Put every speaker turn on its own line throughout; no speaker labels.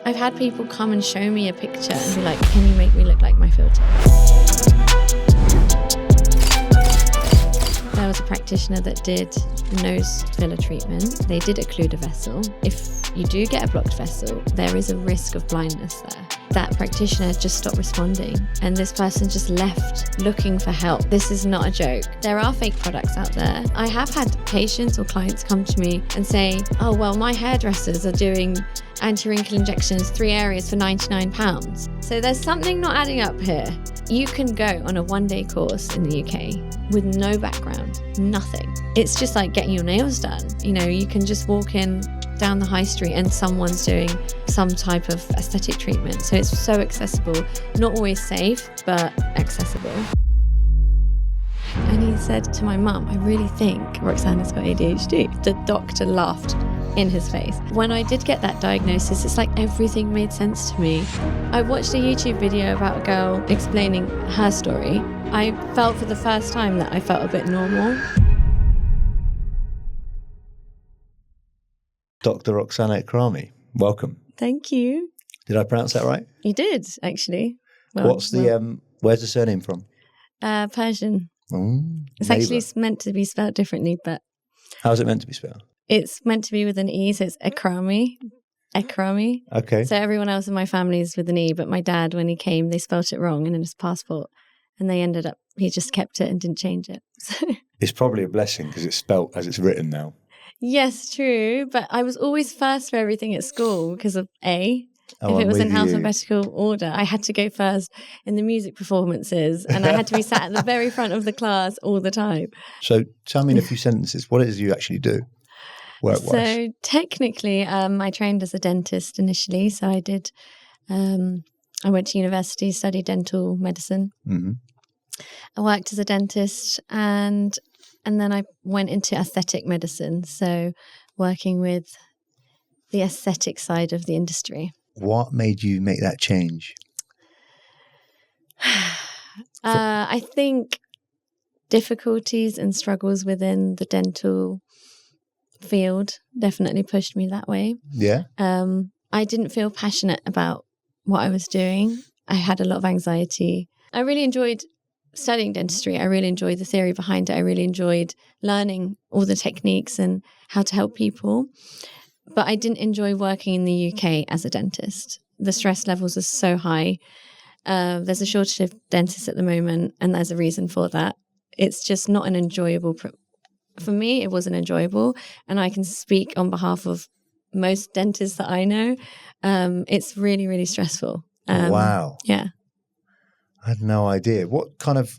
I've had people come and show me a picture and be like, can you make me look like my filter? There was a practitioner that did nose filler treatment. They did occlude a vessel. If you do get a blocked vessel, there is a risk of blindness there. That practitioner just stopped responding and this person just left looking for help. This is not a joke. There are fake products out there. I have had patients or clients come to me and say, oh, well, my hairdressers are doing anti-wrinkle injections 3 areas for £99. So there's something not adding up here. You can go on a 1-day course in the UK with no background, nothing. It's just like getting your nails done. You know, you can just walk in down the high street and someone's doing some type of aesthetic treatment. So it's so accessible, not always safe, but accessible. And he said to my mum, I really think Roxanna's got ADHD. The doctor laughed in his face. When I did get that diagnosis, it's like everything made sense to me. I watched a YouTube video about a girl explaining her story. I felt for the first time that I felt a bit normal.
Dr. Roxanna Akrami, welcome.
Thank you.
Did I pronounce that right?
You did, actually.
Well, where's the surname from?
Persian. It's
Neighbour.
actually meant to be spelled differently, but...
How's it meant to be spelled?
It's meant to be with an E, so it's Akrami. Akrami.
Okay.
So everyone else in my family is with an E, but my dad, when he came, they spelt it wrong in his passport. And he just kept it and didn't change it.
It's probably a blessing because it's spelt as it's written now.
Yes, true. But I was always first for everything at school because of A.
Oh,
if it
I'm
was in
with you.
alphabetical order, I had to go first in the music performances and I had to be sat at the very front of the class all the time.
So tell me in a few sentences, what it is you actually do work-wise?
So technically, I trained as a dentist initially. So I went to university, studied dental medicine.
Mm-hmm.
I worked as a dentist and then I went into aesthetic medicine. So working with the aesthetic side of the industry.
What made you make that change?
I think difficulties and struggles within the dental field definitely pushed me that way.
Yeah.
I didn't feel passionate about what I was doing. I had a lot of anxiety. I really enjoyed studying dentistry. I really enjoyed the theory behind it. I really enjoyed learning all the techniques and how to help people. But I didn't enjoy working in the UK as a dentist. The stress levels are so high. There's a shortage of dentists at the moment, and there's a reason for that. It's just not an enjoyable... For me, it wasn't enjoyable, and I can speak on behalf of most dentists that I know. It's really, really stressful.
Wow.
Yeah.
I had no idea. What kind of...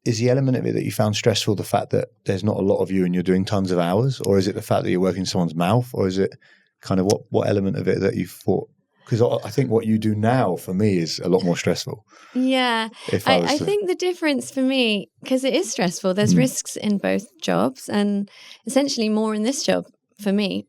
Is the element of it that you found stressful the fact that there's not a lot of you and you're doing tons of hours? Or is it the fact that you're working in someone's mouth? Or is it kind of what element of it that you thought? Because I think what you do now for me is a lot more stressful.
Yeah. I think the difference for me, because it is stressful, there's risks in both jobs and essentially more in this job for me.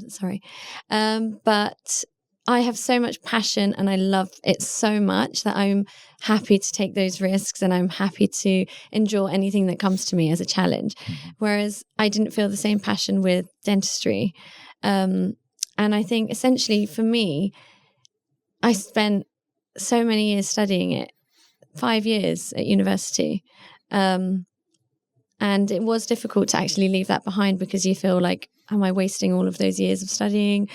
Sorry. But I have so much passion and I love it so much that I'm happy to take those risks and I'm happy to endure anything that comes to me as a challenge. Mm-hmm. Whereas I didn't feel the same passion with dentistry. And I think essentially for me, I spent so many years studying it, 5 years at university. And it was difficult to actually leave that behind because you feel like, am I wasting all of those years of studying?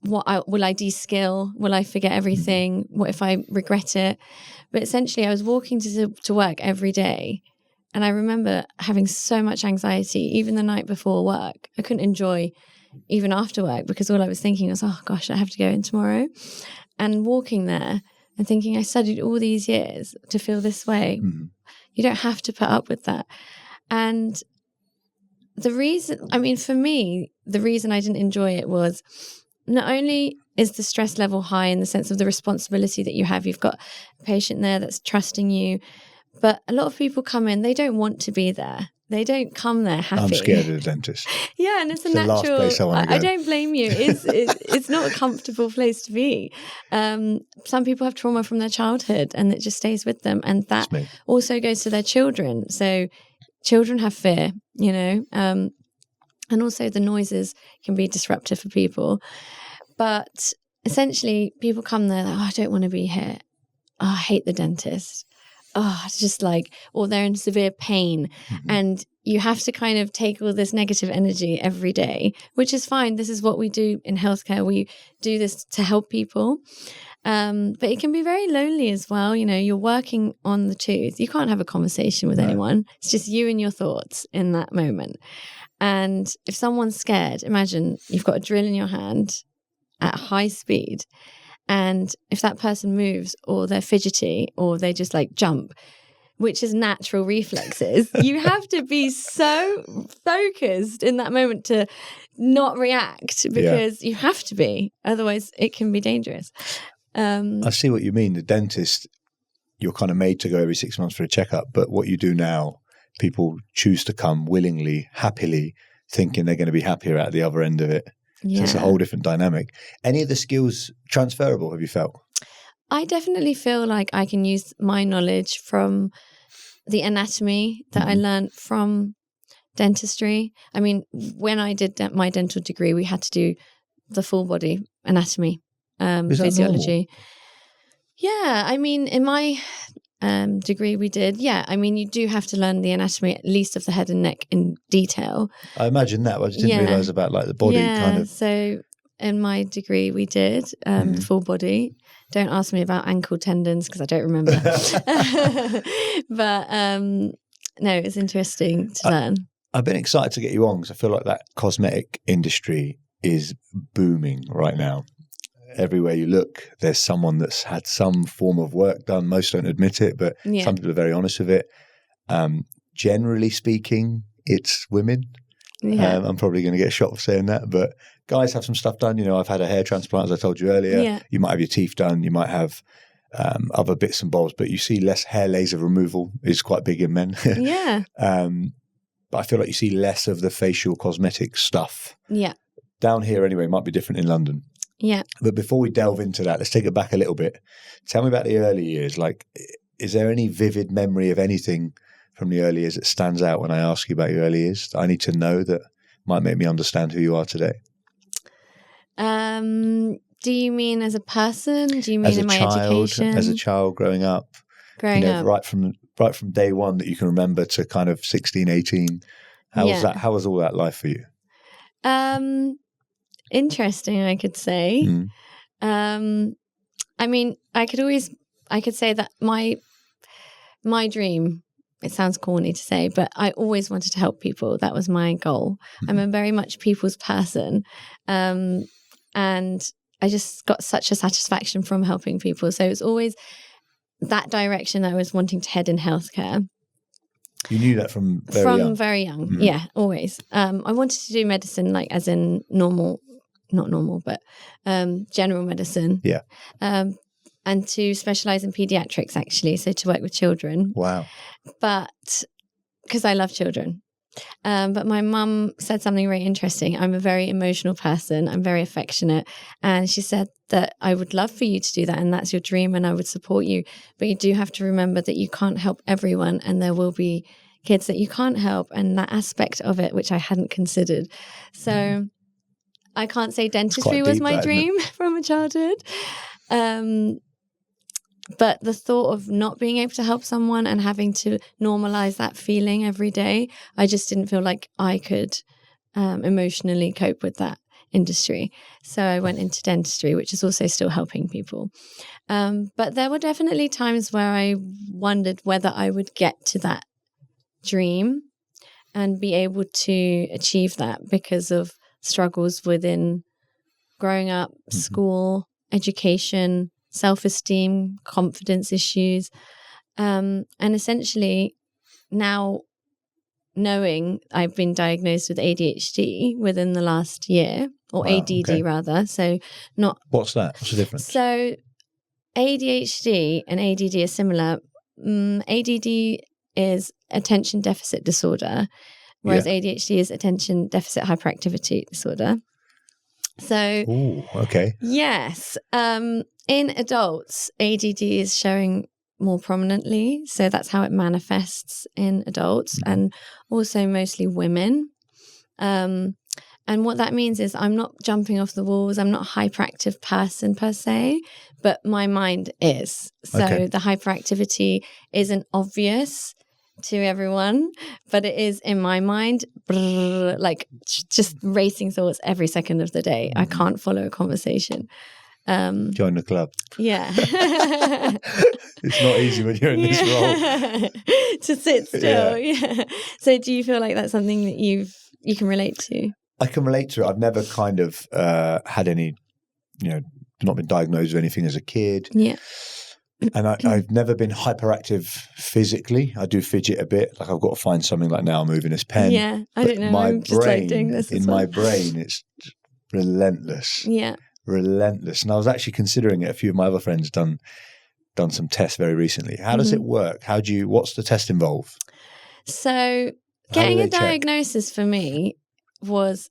Will I de-skill? Will I forget everything? What if I regret it? But essentially, I was walking to work every day. And I remember having so much anxiety, even the night before work. I couldn't enjoy even after work because all I was thinking was, oh gosh, I have to go in tomorrow. And walking there and thinking, I studied all these years to feel this way. Mm-hmm. You don't have to put up with that. And for me, the reason I didn't enjoy it was not only is the stress level high in the sense of the responsibility that you have, you've got a patient there that's trusting you, but a lot of people come in, they don't want to be there. They don't come there happy.
I'm scared of the dentist.
Yeah, and it's a
the
natural...
last place I want to go.
I don't blame you. It's not a comfortable place to be. Some people have trauma from their childhood and it just stays with them. And that also goes to their children. So children have fear, and also the noises can be disruptive for people. But essentially, people come there like, oh, I don't want to be here. Oh, I hate the dentist. Oh, it's just like, or they're in severe pain. And you have to kind of take all this negative energy every day, which is fine. This is what we do in healthcare. We do this to help people. But it can be very lonely as well. You know, you're working on the tooth. You can't have a conversation with anyone. It's just you and your thoughts in that moment. And if someone's scared, imagine you've got a drill in your hand at high speed. And if that person moves or they're fidgety or they just like jump, which is natural reflexes, you have to be so focused in that moment to not react, because you have to be. Otherwise, it can be dangerous.
I see what you mean. The dentist, you're kind of made to go every 6 months for a checkup. But what you do now, people choose to come willingly, happily, thinking they're going to be happier at the other end of it. So it's a whole different dynamic. Any of the skills transferable, have you felt?
I definitely feel like I can use my knowledge from the anatomy that I learned from dentistry. I mean, when I did my dental degree, we had to do the full body anatomy, physiology. Yeah, I mean, in my degree we did. Yeah, I mean, you do have to learn the anatomy at least of the head and neck in detail.
I imagine that, but I just didn't realise about like the body kind of.
So in my degree we did the full body. Don't ask me about ankle tendons because I don't remember. But no, it's interesting to learn.
I've been excited to get you on because I feel like that cosmetic industry is booming right now. Everywhere you look, there's someone that's had some form of work done. Most don't admit it, but some people are very honest with it. Generally speaking, it's women. Yeah. I'm probably going to get shot for saying that, but guys have some stuff done. You know, I've had a hair transplant, as I told you earlier. Yeah. You might have your teeth done. You might have other bits and bobs, but you see less hair laser removal is quite big in men.
Yeah.
But I feel like you see less of the facial cosmetic stuff.
Yeah.
Down here anyway, it might be different in London.
Yeah.
But before we delve into that, let's take it back a little bit. Tell me about the early years. Like, is there any vivid memory of anything from the early years that stands out when I ask you about your early years that I need to know that might make me understand who you are today?
Do you mean as a person? Do you mean in my education?
As a child growing up? Right from day one that you can remember to kind of 16, 18. How was that? How was all that life for you?
Interesting, I could say. I mean, I could say that my dream, it sounds corny to say, but I always wanted to help people. That was my goal. I'm a very much people's person. And I just got such a satisfaction from helping people. So it was always that direction I was wanting to head in healthcare.
You knew that from very young?
Yeah, always. I wanted to do medicine, like as in not normal, but general medicine.
Yeah.
And to specialize in pediatrics, actually, so to work with children.
Wow.
But because I love children. But my mum said something very interesting. I'm a very emotional person. I'm very affectionate. And she said that I would love for you to do that, and that's your dream, and I would support you. But you do have to remember that you can't help everyone, and there will be kids that you can't help, and that aspect of it, which I hadn't considered. So I can't say dentistry was my dream from a childhood. But the thought of not being able to help someone and having to normalize that feeling every day, I just didn't feel like I could emotionally cope with that industry. So I went into dentistry, which is also still helping people. But there were definitely times where I wondered whether I would get to that dream and be able to achieve that because of struggles within growing up, school, education, self-esteem, confidence issues. And essentially now knowing I've been diagnosed with ADHD within the last year, or ADD rather. So not...
What's that? What's the difference?
So ADHD and ADD are similar. ADD is attention deficit disorder, whereas ADHD is attention deficit hyperactivity disorder. So...
Ooh, okay.
Yes. In adults, ADD is showing more prominently. So that's how it manifests in adults and also mostly women. And And what that means is I'm not jumping off the walls. I'm not a hyperactive person per se, but my mind is. So the hyperactivity isn't obvious to everyone, but it is in my mind, like just racing thoughts every second of the day. I can't follow a conversation.
Join the club.
Yeah.
It's not easy when you're in this role.
To sit still. Yeah. So do you feel like that's something that you can relate to?
I can relate to it. I've never kind of had any, not been diagnosed with anything as a kid.
Yeah.
And I've never been hyperactive physically. I do fidget a bit. Like I've got to find something like now moving this pen.
Yeah. I don't know. I'm just like doing this as well.
My brain, it's relentless.
Yeah.
Relentless. And I was actually considering it. A few of my other friends done some tests very recently. How does it work? What's the test involve?
So getting a diagnosis for me was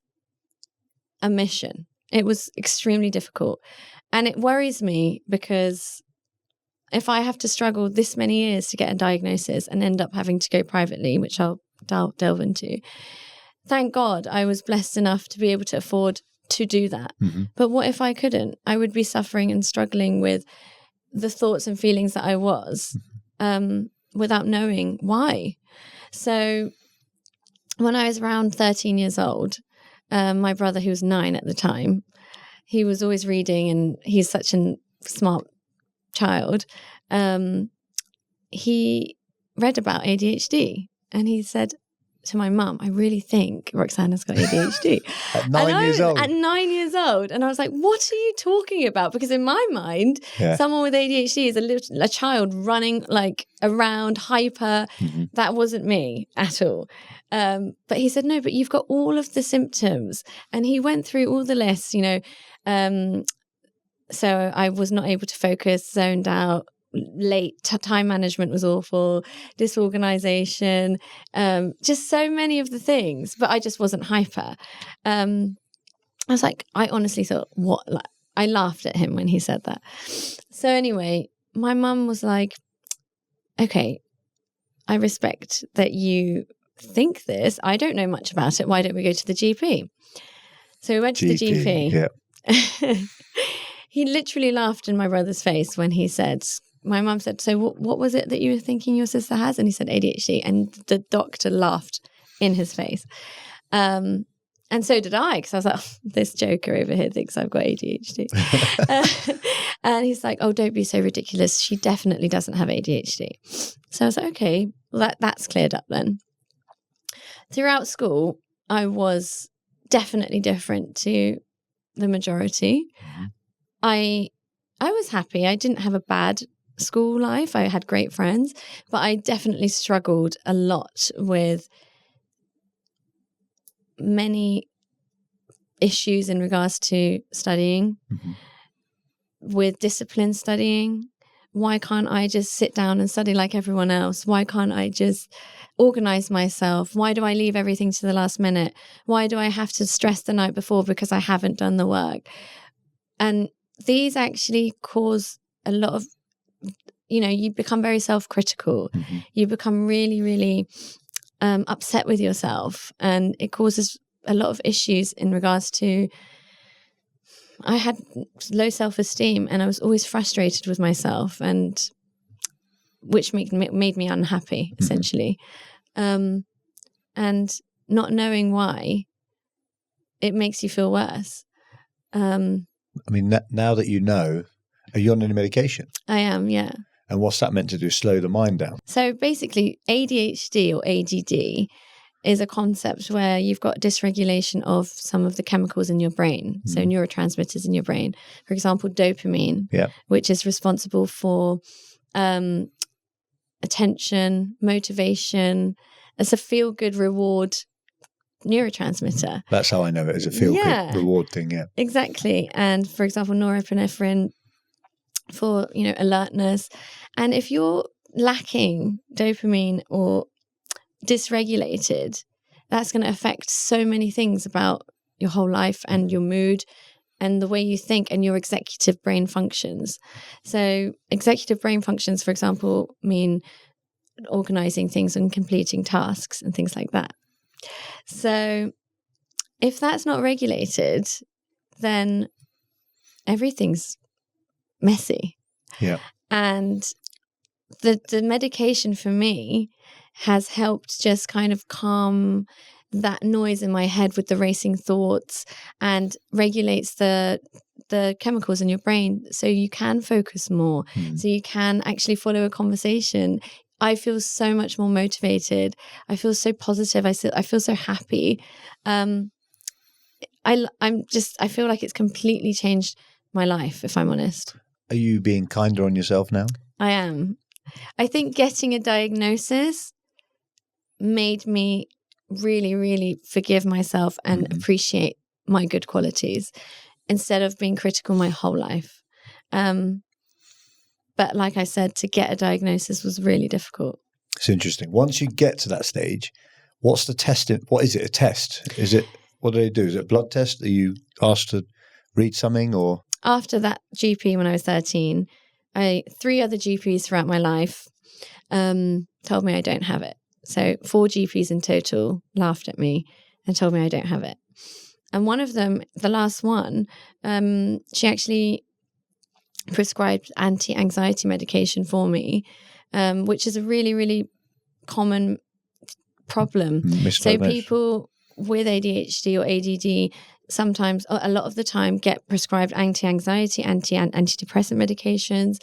a mission. It was extremely difficult. And it worries me because if I have to struggle this many years to get a diagnosis and end up having to go privately, which I'll delve into, thank God I was blessed enough to be able to afford to do that. Mm-hmm. But what if I couldn't? I would be suffering and struggling with the thoughts and feelings that I was without knowing why. So when I was around 13 years old, my brother, who was 9 at the time, he was always reading and he's such a smart child. He read about ADHD and he said to my mum, I really think Roxanna's got ADHD.
At 9 years old?
At 9 years old. And I was like, what are you talking about? Because in my mind, someone with ADHD is a child running like around, hyper. Mm-hmm. That wasn't me at all. But he said, no, but you've got all of the symptoms. And he went through all the lists, so I was not able to focus, zoned out, late, time management was awful, disorganization, just so many of the things, but I just wasn't hyper. I was like, I honestly thought, what? Like, I laughed at him when he said that. So anyway, my mum was like, okay, I respect that you think this. I don't know much about it. Why don't we go to the GP? So we went to the GP.
Yeah.
He literally laughed in my brother's face when he said, my mum said, so what was it that you were thinking your sister has? And he said ADHD. And the doctor laughed in his face. And so did I, because I was like, oh, this joker over here thinks I've got ADHD. And he's like, oh, don't be so ridiculous. She definitely doesn't have ADHD. So I was like, okay, well, that's cleared up then. Throughout school, I was definitely different to the majority. Mm-hmm. I was happy. I didn't have a bad school life. I had great friends, but I definitely struggled a lot with many issues in regards to studying, with discipline studying. Why can't I just sit down and study like everyone else? Why can't I just organize myself? Why do I leave everything to the last minute? Why do I have to stress the night before because I haven't done the work? And these actually cause a lot of, you become very self-critical. Mm-hmm. You become really, really upset with yourself. And it causes a lot of issues in regards to, I had low self-esteem and I was always frustrated with myself, and which made me unhappy, essentially. Mm-hmm. And not knowing why, it makes you feel worse.
I mean, now that you know, are you on any medication?
I am, yeah.
And what's that meant to do? Slow the mind down? So
basically, ADHD or ADD is a concept where you've got dysregulation of some of the chemicals in your brain. So neurotransmitters in your brain. For example, dopamine, which is responsible for attention, motivation. It's a feel-good reward neurotransmitter.
That's how I know it as a feel-good reward thing, yeah.
Exactly. And for example, norepinephrine for, alertness. And if you're lacking dopamine or dysregulated, that's going to affect so many things about your whole life and your mood and the way you think and your executive brain functions. So executive brain functions, for example, mean organizing things and completing tasks and things like that. So if that's not regulated, then everything's messy.
Yeah.
And the medication for me has helped just kind of calm that noise in my head with the racing thoughts, and regulates the chemicals in your brain so you can focus more, so you can actually follow a conversation. I feel so much more motivated. I feel so positive. I feel so happy. I feel like it's completely changed my life, if I'm honest.
Are you being kinder on yourself now?
I am. I think getting a diagnosis made me really, really forgive myself and appreciate my good qualities instead of being critical my whole life. But like I said, to get a diagnosis was really difficult.
It's interesting. Once you get to that stage, what's the test? What is it? A test? Is it, what do they do? Is it a blood test? Are you asked to read something or?
After that GP when I was 13, 3 other GPs throughout my life told me I don't have it. So 4 GPs in total laughed at me and told me I don't have it. And one of them, the last one, she actually prescribed anti-anxiety medication for me, which is a really, really common problem. So people with ADHD or ADD sometimes, a lot of the time, get prescribed anti-anxiety, antidepressant medications,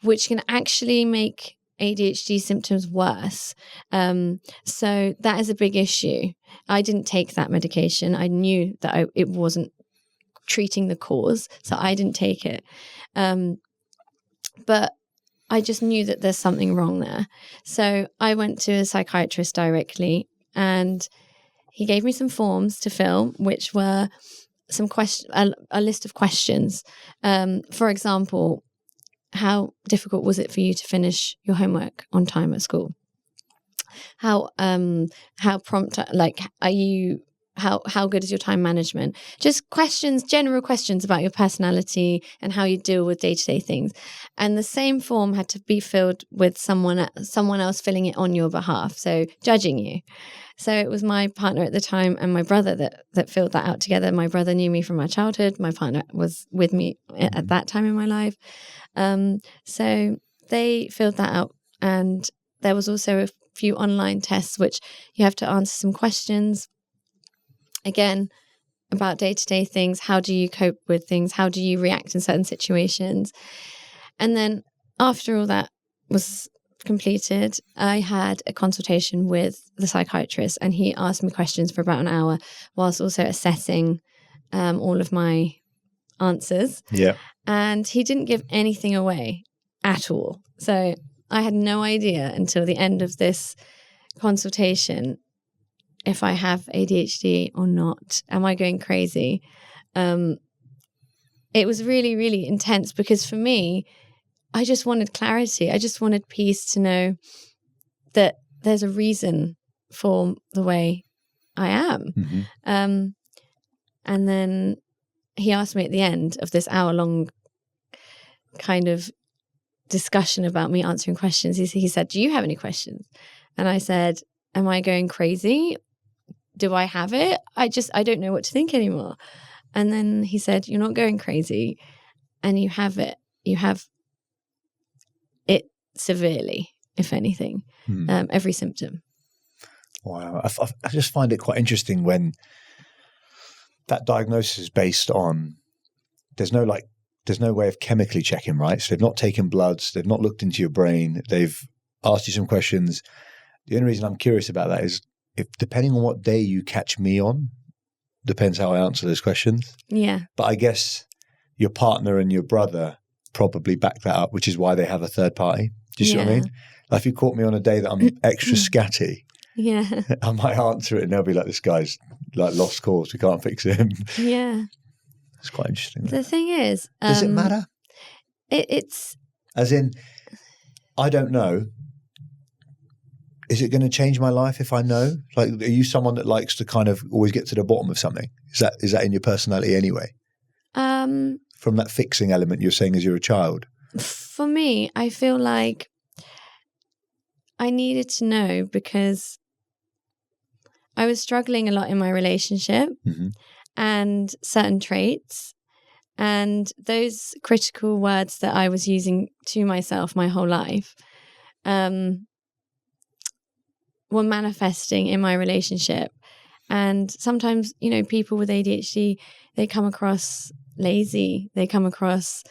which can actually make ADHD symptoms worse. So that is a big issue. I didn't take that medication. I knew that it wasn't treating the cause, so I didn't take it. But I just knew that there's something wrong there. So I went to a psychiatrist directly, and he gave me some forms to fill, which were a list of questions. For example, how difficult was it for you to finish your homework on time at school? How prompt, like, are you, how good is your time management? Just questions, general questions about your personality and how you deal with day-to-day things. And the same form had to be filled with someone else filling it on your behalf, so judging you. So it was my partner at the time and my brother that filled that out together. My brother knew me from my childhood. My partner was with me at that time in my life. So they filled that out. And there was also a few online tests, which you have to answer some questions. Again, about day-to-day things. How do you cope with things? How do you react in certain situations? And then after all that was completed, I had a consultation with the psychiatrist, and he asked me questions for about an hour whilst also assessing all of my answers.
Yeah.
And he didn't give anything away at all. So I had no idea until the end of this consultation if I have ADHD or not. Am I going crazy? It was really, really intense because for me, I just wanted clarity. I just wanted peace to know that there's a reason for the way I am. And then he asked me at the end of this hour-long kind of discussion about me answering questions, he said, do you have any questions? And I said, am I going crazy? Do I have it? I don't know what to think anymore. And then he said, you're not going crazy, and you have it. You have it severely, if anything, every symptom.
Wow. I just find it quite interesting when that diagnosis is based on, there's no way of chemically checking, right? So they've not taken bloods, they've not looked into your brain, they've asked you some questions. The only reason I'm curious about that is, if depending on what day you catch me on, depends how I answer those questions.
Yeah.
But I guess your partner and your brother probably back that up, which is why they have a third party. Do you see what I mean? Like if you caught me on a day that I'm extra scatty, I might answer it and they'll be like, this guy's like lost cause, we can't fix him.
Yeah.
It's quite interesting.
The thing is...
does it matter?
It's...
As in, I don't know. Is it going to change my life if I know? Like, are you someone that likes to kind of always get to the bottom of something? Is that in your personality anyway? From that fixing element you're saying as you're a child?
For me, I feel like I needed to know because I was struggling a lot in my relationship and certain traits. And those critical words that I was using to myself my whole life were manifesting in my relationship. And sometimes, you know, people with ADHD, they come across lazy. They come across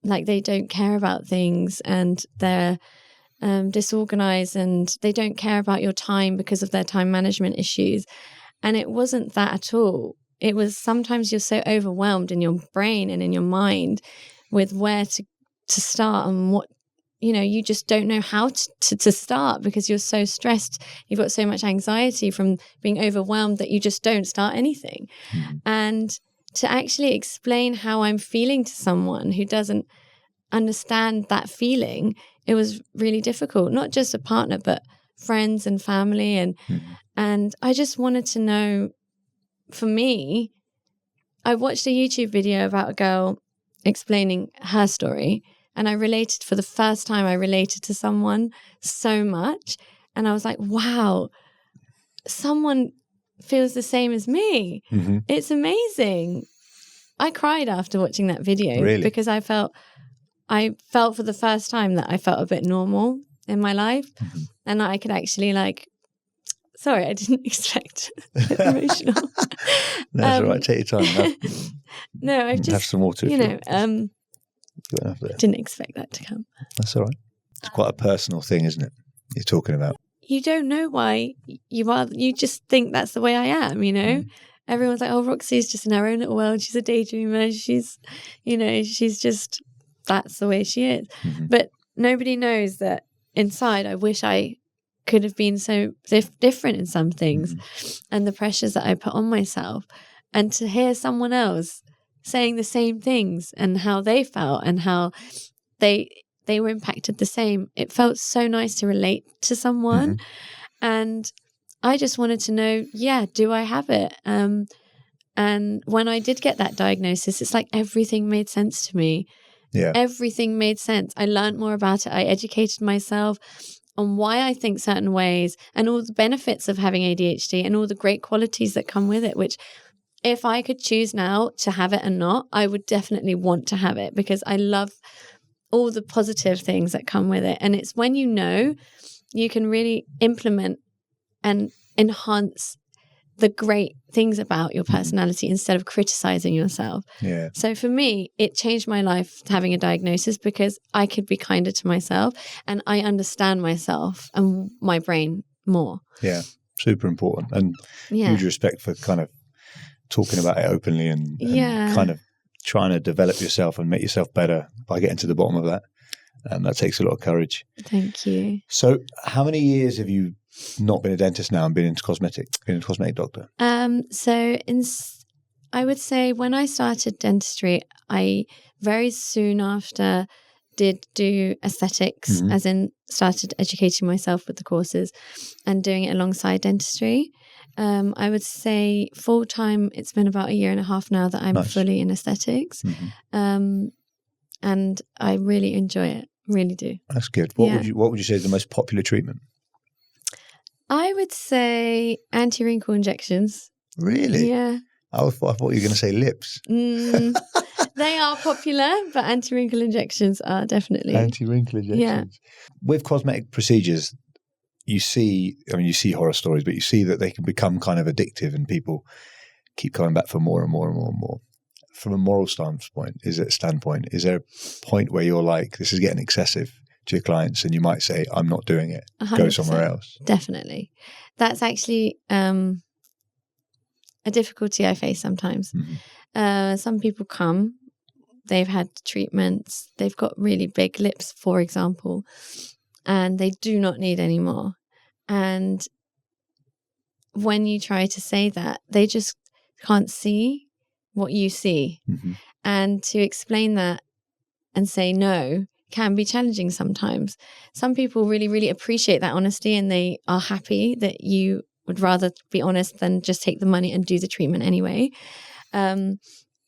like they don't care about things, and they're disorganized, and they don't care about your time because of their time management issues. And it wasn't that at all. It was sometimes you're so overwhelmed in your brain and in your mind with where to start and what, you know, you just don't know how to start because you're so stressed. You've got so much anxiety from being overwhelmed that you just don't start anything. And to actually explain how I'm feeling to someone who doesn't understand that feeling, it was really difficult, not just a partner, but friends and family. And I just wanted to know, for me, I watched a YouTube video about a girl explaining her story, and I related, for the first time, I related to someone so much. And I was like, wow, someone feels the same as me. It's amazing. I cried after watching that video.
Really?
Because I felt for the first time that I felt a bit normal in my life, and I could actually sorry, I didn't expect emotional.
That's all right. Take your time.
No, I've just
have some water.
You know,
Didn't
expect that to come.
That's all right. It's quite a personal thing, isn't it? You're talking about.
You don't know why you are. You just think that's the way I am. You know, everyone's like, "Oh, Roxy's just in her own little world. She's a daydreamer. She's, you know, she's just that's the way she is." But nobody knows that inside. I wish I could have been so different in some things, and the pressures that I put on myself, and to hear someone else saying the same things and how they felt and how they were impacted the same. It felt so nice to relate to someone. And I just wanted to know, do I have it? And when I did get that diagnosis, it's like everything made sense to me.
Yeah.
Everything made sense. I learned more about it. I educated myself on why I think certain ways and all the benefits of having ADHD and all the great qualities that come with it, which if I could choose now to have it and not, I would definitely want to have it because I love all the positive things that come with it. And it's when you know, you can really implement and enhance the great things about your personality instead of criticizing yourself.
Yeah.
So for me, it changed my life having a diagnosis because I could be kinder to myself and I understand myself and my brain more.
Yeah. Super important. And huge respect for kind of talking about it openly and kind of trying to develop yourself and make yourself better by getting to the bottom of that. That takes a lot of courage.
Thank you.
So how many years have you not been a dentist now and been a cosmetic doctor?
I would say when I started dentistry, I very soon after did do aesthetics, as in started educating myself with the courses and doing it alongside dentistry. I would say full time, it's been about 1.5 years now that I'm fully in aesthetics. And I really enjoy it, really do.
That's good. What would you say is the most popular treatment?
I would say anti-wrinkle injections.
Really?
Yeah.
I thought you were going to say lips.
They are popular, but anti-wrinkle injections are definitely.
Anti-wrinkle injections.
Yeah.
With cosmetic procedures, you see horror stories, but you see that they can become kind of addictive and people keep coming back for more and more and more and more. From a moral standpoint, is there a point where you're like, this is getting excessive to your clients and you might say, I'm not doing it, 100%. Go somewhere else?
Definitely. That's actually a difficulty I face sometimes. Some people come, they've had treatments, they've got really big lips, for example, and they do not need any more. And when you try to say that, they just can't see what you see. And to explain that and say no can be challenging sometimes. Some people really, really appreciate that honesty and they are happy that you would rather be honest than just take the money and do the treatment anyway. And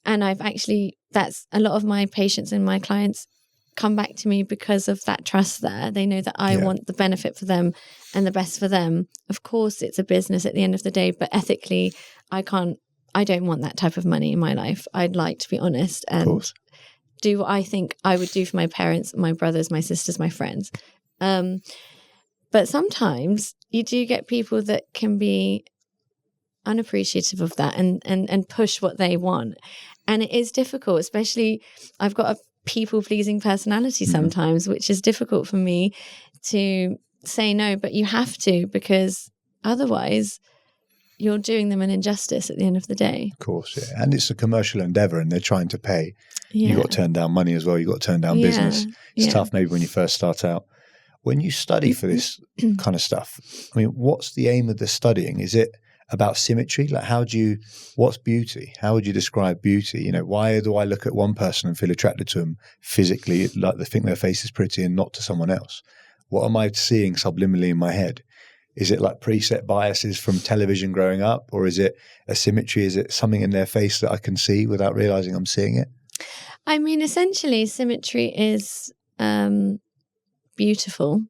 that's a lot of my patients and my clients come back to me because of that trust there. They know that I want the benefit for them and the best for them. Of course, it's a business at the end of the day, but ethically, I don't want that type of money in my life. I'd like to be honest and do what I think I would do for my parents, my brothers, my sisters, my friends. But sometimes you do get people that can be unappreciative of that and push what they want. And it is difficult, especially I've got a people-pleasing personality sometimes, which is difficult for me to say no, but you have to, because otherwise you're doing them an injustice at the end of the day.
Of course, yeah. And it's a commercial endeavor and they're trying to pay. You've got to turn down money as well. You've got to turn down business. It's tough maybe when you first start out. When you study for this kind of stuff, I mean, what's the aim of the studying? Is it about symmetry? Like what's beauty? How would you describe beauty? You know, why do I look at one person and feel attracted to them physically, like they think their face is pretty and not to someone else? What am I seeing subliminally in my head? Is it like preset biases from television growing up, or is it a symmetry? Is it something in their face that I can see without realizing I'm seeing it?
I mean, essentially, symmetry is beautiful.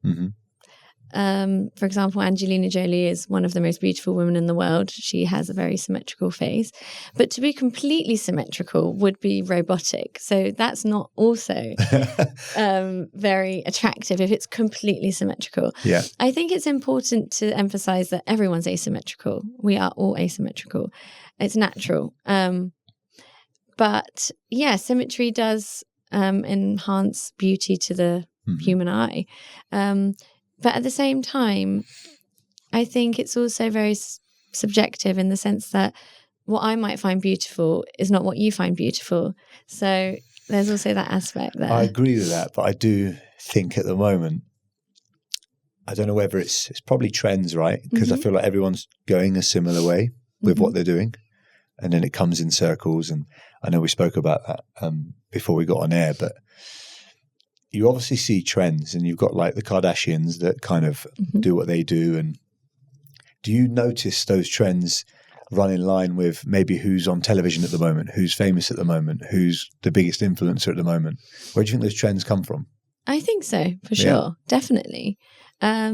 For example, Angelina Jolie is one of the most beautiful women in the world. She has a very symmetrical face. But to be completely symmetrical would be robotic. So that's not also very attractive if it's completely symmetrical.
Yeah.
I think it's important to emphasize that everyone's asymmetrical. We are all asymmetrical. It's natural. But yeah, symmetry does enhance beauty to the human eye. But at the same time, I think it's also very subjective in the sense that what I might find beautiful is not what you find beautiful. So there's also that aspect there.
I agree with that, but I do think at the moment, I don't know whether it's probably trends, right? Because I feel like everyone's going a similar way with what they're doing. And then it comes in circles. And I know we spoke about that before we got on air, but you obviously see trends, and you've got like the Kardashians that kind of do what they do. And do you notice those trends run in line with maybe who's on television at the moment, who's famous at the moment, who's the biggest influencer at the moment? Where do you think those trends come from?
I think so, for sure. Definitely. I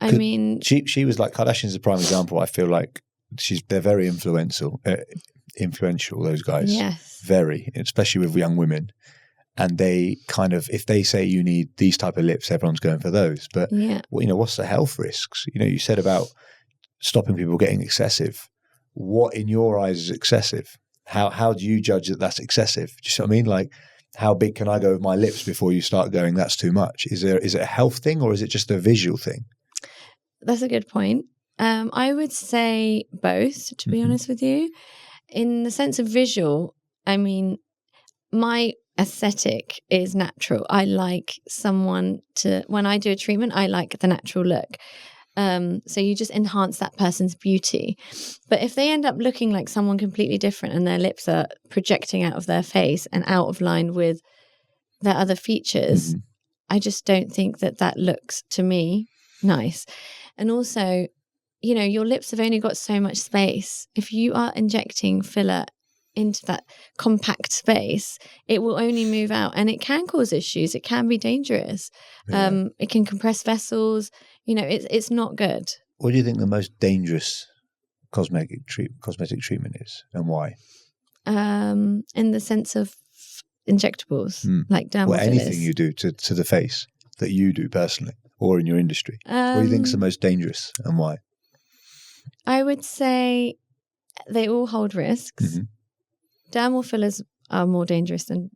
mean,
she was like, Kardashian's a prime example. I feel like they're very influential, those guys.
Yes.
Very, especially with young women. And they kind of, if they say you need these type of lips, everyone's going for those. But, what's the health risks? You know, you said about stopping people getting excessive. What in your eyes is excessive? How do you judge that that's excessive? Do you see what I mean? Like, how big can I go with my lips before you start going, that's too much? Is it a health thing, or is it just a visual thing?
That's a good point. I would say both, to be honest with you. In the sense of visual, I mean, my aesthetic is natural. I like when I do a treatment, I like the natural look. So you just enhance that person's beauty. But if they end up looking like someone completely different and their lips are projecting out of their face and out of line with their other features, I just don't think that looks, to me, nice. And also, your lips have only got so much space. If you are injecting filler into that compact space, it will only move out, and it can cause issues. It can be dangerous. It can compress vessels. It's not good.
What do you think the most dangerous cosmetic treatment is, and why?
In the sense of injectables, like dermal fillers.
Anything you do to the face that you do personally or in your industry. What do you think is the most dangerous, and why?
I would say they all hold risks. Dermal fillers are more dangerous than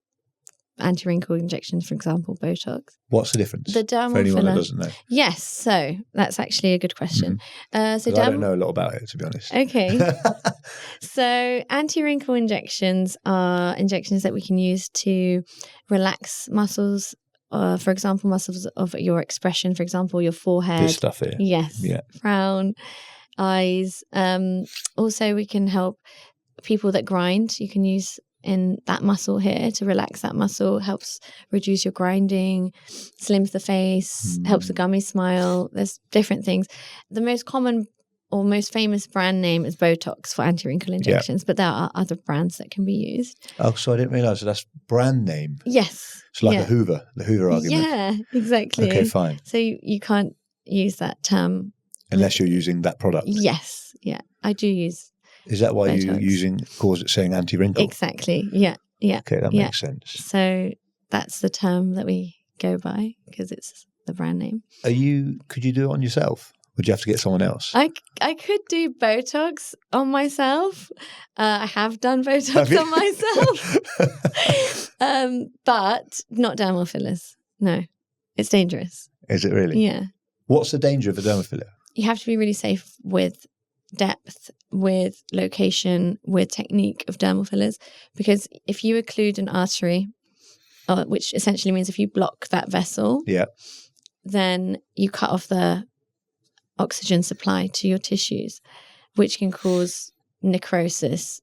anti-wrinkle injections, for example, Botox.
What's the difference?
The dermal
for anyone
filler,
that doesn't know.
Yes, so that's actually a good question.
I don't know a lot about it, to be honest.
Okay. So anti-wrinkle injections are injections that we can use to relax muscles, for example, muscles of your expression, for example, your forehead.
This stuff here.
Yes.
Yeah.
Frown, eyes. Also, we can help people that grind. You can use in that muscle here to relax that muscle. Helps reduce your grinding, slims the face, helps the gummy smile. There's different things. The most common or most famous brand name is Botox for anti-wrinkle injections, but there are other brands that can be used.
Oh, so I didn't realise that's brand name.
Yes.
It's like the Hoover argument.
Yeah, exactly.
Okay, fine.
So you can't use that term.
Unless you're using that product.
Yes. Yeah, I do use.
Is that why
Botox.
you're using, cause it saying anti-wrinkle?
Exactly. Yeah. Yeah.
Okay, that makes sense.
So that's the term that we go by because it's the brand name.
Could you do it on yourself? Would you have to get someone else?
I could do Botox on myself. I have done Botox on myself. But not dermal fillers. No, it's dangerous.
Is it really?
Yeah.
What's the danger of a dermal filler?
You have to be really safe with depth, with location, with technique of dermal fillers. Because if you occlude an artery, which essentially means if you block that vessel, then you cut off the oxygen supply to your tissues, which can cause necrosis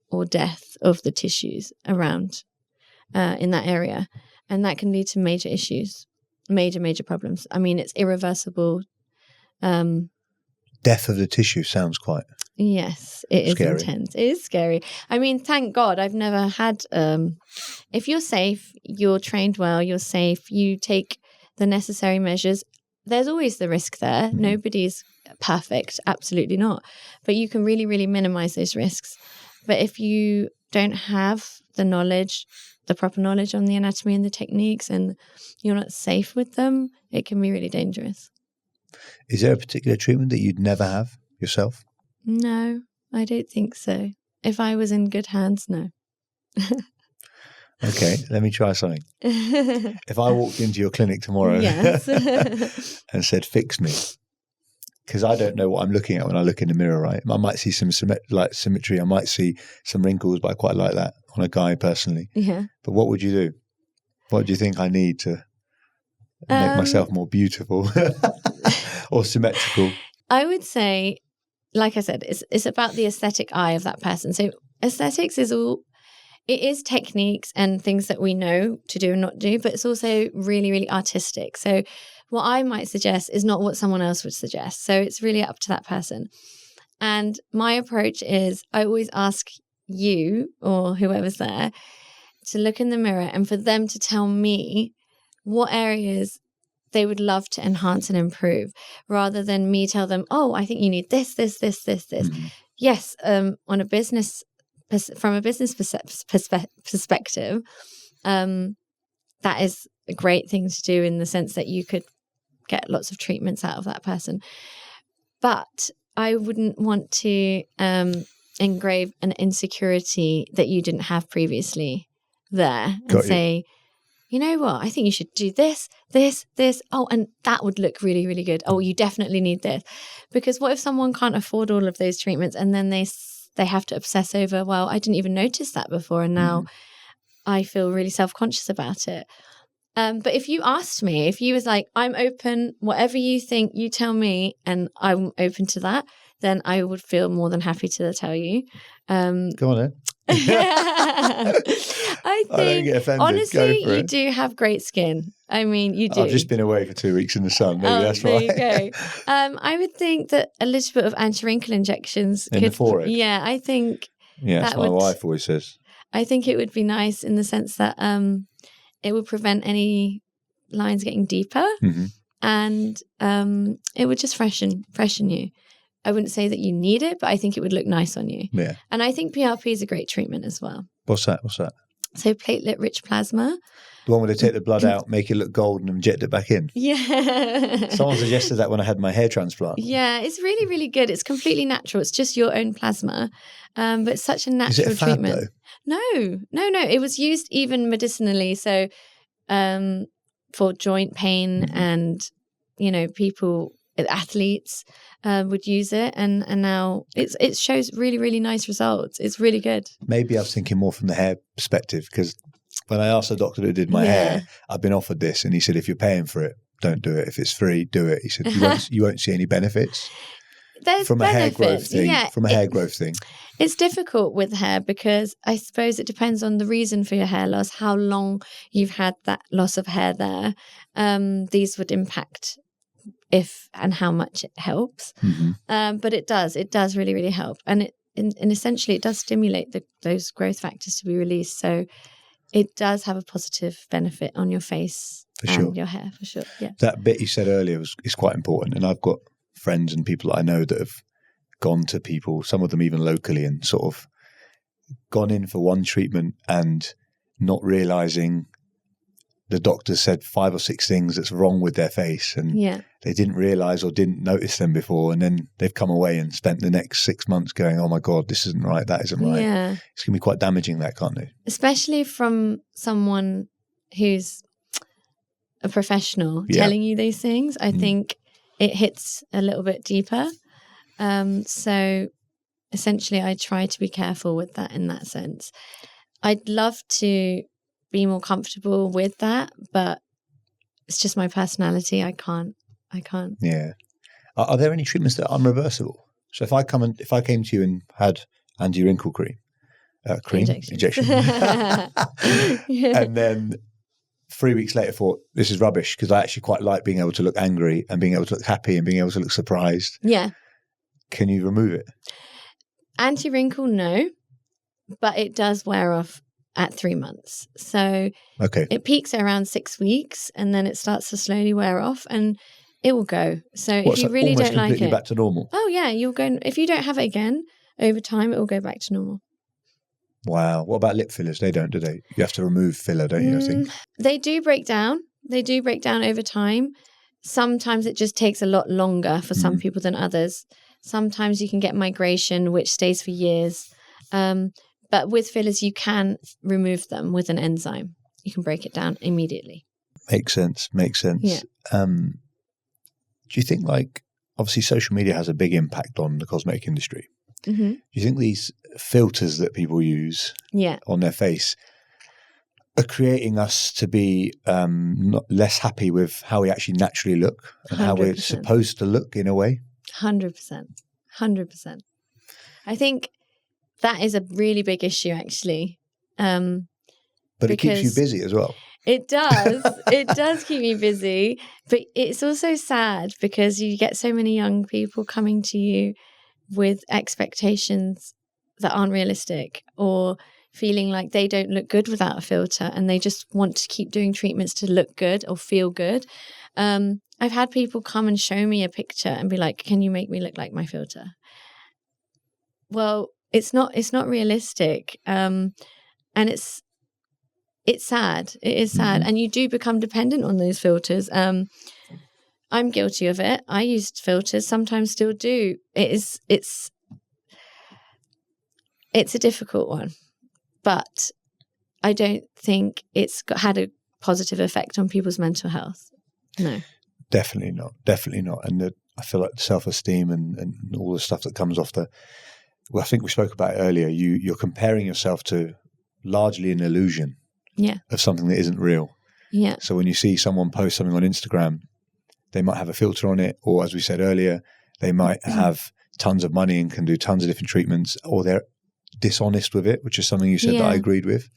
or death of the tissues around in that area. And that can lead to major issues, major problems. I mean, it's irreversible.
Death of the tissue sounds quite
Yes, it is
scary.
Intense. It is scary. I mean, thank God I've never had, if you're safe, you're trained well, you're safe, you take the necessary measures, there's always the risk there.
Mm-hmm.
Nobody's perfect, absolutely not. But you can really, really minimize those risks. But if you don't have the knowledge, the proper knowledge on the anatomy and the techniques, and you're not safe with them, it can be really dangerous.
Is there a particular treatment that you'd never have yourself?
No, I don't think so. If I was in good hands, no.
Okay, let me try something. If I walked into your clinic tomorrow and said, fix me, because I don't know what I'm looking at when I look in the mirror, right? I might see some symmetry. I might see some wrinkles, but I quite like that on a guy personally.
Yeah.
But what would you do? What do you think I need to make myself more beautiful or symmetrical?
I would say, like I said, it's about the aesthetic eye of that person. So aesthetics it is techniques and things that we know to do and not do, but it's also really, really artistic. So what I might suggest is not what someone else would suggest. So it's really up to that person. And my approach is I always ask you or whoever's there to look in the mirror and for them to tell me what areas they would love to enhance and improve, rather than me tell them, oh, I think you need this. Mm-hmm. Yes, from a business perspective, that is a great thing to do in the sense that you could get lots of treatments out of that person. But I wouldn't want to engrave an insecurity that you didn't have previously there and say, you know what, I think you should do this. Oh, and that would look really, really good. Oh, you definitely need this. Because what if someone can't afford all of those treatments and then they have to obsess over, well, I didn't even notice that before and now I feel really self-conscious about it. But if you asked me, if you was like, I'm open, whatever you think, you tell me, and I'm open to that, then I would feel more than happy to tell you.
Go on then.
I don't get offended. Honestly, you do have great skin. I mean, you do.
I've just been away for 2 weeks in the sun. Maybe that's right.
There you go. I would think that a little bit of anti-wrinkle injections
in the forehead.
Yeah, I think.
Yeah, that's what my wife always says.
I think it would be nice in the sense that it would prevent any lines getting deeper, and it would just freshen you. I wouldn't say that you need it, but I think it would look nice on you.
Yeah.
And I think PRP is a great treatment as well.
What's that?
So platelet-rich plasma.
The one where they take the blood out, make it look golden and inject it back in?
Yeah.
Someone suggested that when I had my hair transplant.
Yeah, it's really, really good. It's completely natural. It's just your own plasma. But it's such a natural
treatment. Is it a fad,
treatment. No. It was used even medicinally. So for joint pain and, people, athletes would use it. And now it shows really, really nice results. It's really good.
Maybe I was thinking more from the hair perspective, because when I asked the doctor who did my hair, I've been offered this, and he said, if you're paying for it, don't do it. If it's free, do it. He said, you won't see any benefits.
There's
from
benefits.
A hair growth thing.
Yeah,
from a hair growth thing.
It's difficult with hair because I suppose it depends on the reason for your hair loss, how long you've had that loss of hair there. These would impact if and how much it helps. But it does really, really help. And and essentially it does stimulate those growth factors to be released. So it does have a positive benefit on your face and your hair, for sure. Yeah.
That bit you said earlier is quite important. And I've got friends and people that I know that have gone to people, some of them even locally, and sort of gone in for one treatment and not realizing the doctor said 5 or 6 things that's wrong with their face, and they didn't realize or didn't notice them before, and then they've come away and spent the next 6 months going, oh my God, this isn't right, that isn't right.
Yeah.
It's going to be quite damaging, that, can't it?
Especially from someone who's a professional telling you these things. I think it hits a little bit deeper. So essentially I try to be careful with that in that sense. I'd love to be more comfortable with that, but it's just my personality. I can't.
Yeah. Are there any treatments that are unreversible? So if I came to you and had anti-wrinkle cream, injection. And then 3 weeks later thought, this is rubbish, because I actually quite like being able to look angry and being able to look happy and being able to look surprised.
Yeah.
Can you remove it?
Anti-wrinkle, no, but it does wear off at 3 months. So it peaks at around 6 weeks, and then it starts to slowly wear off, and it will go. So if you really don't like it,
back to normal.
Oh yeah, you'll go. If you don't have it again over time, it will go back to normal.
Wow. What about lip fillers? They don't, do they? You have to remove filler, don't you? I think
they do break down. They do break down over time. Sometimes it just takes a lot longer for some people than others. Sometimes you can get migration, which stays for years. But with fillers, you can remove them with an enzyme. You can break it down immediately.
Makes sense.
Yeah.
Do you think, like, obviously social media has a big impact on the cosmetic industry.
Mm-hmm.
Do you think these filters that people use on their face are creating us to be less happy with how we actually naturally look and 100%. How we're supposed to look in a way?
100%. I think that is a really big issue, actually.
But it keeps you busy as well.
It does. It does keep me busy. But it's also sad because you get so many young people coming to you with expectations that aren't realistic, or feeling like they don't look good without a filter, and they just want to keep doing treatments to look good or feel good. I've had people come and show me a picture and be like, can you make me look like my filter? Well, it's not realistic. And it's sad. It is sad. And you do become dependent on those filters. I'm guilty of it. I used filters, sometimes still do. It's a difficult one, but I don't think it's had a positive effect on people's mental health. No.
Definitely not. And I feel like self-esteem and all the stuff that comes off I think we spoke about it earlier. You're comparing yourself to largely an illusion of something that isn't real.
Yeah.
So when you see someone post something on Instagram, they might have a filter on it, or as we said earlier, they might have tons of money and can do tons of different treatments, or they're dishonest with it, which is something you said that I agreed with.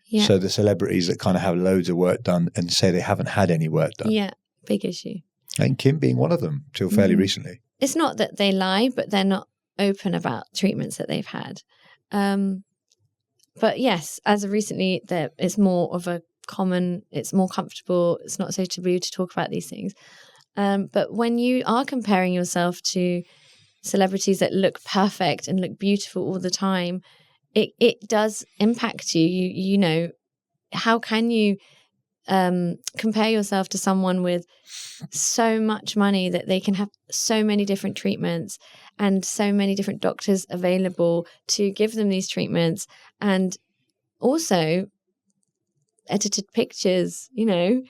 Yeah. So the celebrities that kind of have loads of work done and say they haven't had any work done.
Yeah, big issue.
And Kim being one of them till fairly recently.
It's not that they lie, but they're not open about treatments that they've had. But yes, as of recently, it's more of a common, it's more comfortable, it's not so taboo to talk about these things. But when you are comparing yourself to celebrities that look perfect and look beautiful all the time, it does impact you. You know, how can you compare yourself to someone with so much money that they can have so many different treatments and so many different doctors available to give them these treatments, and also edited pictures, you know?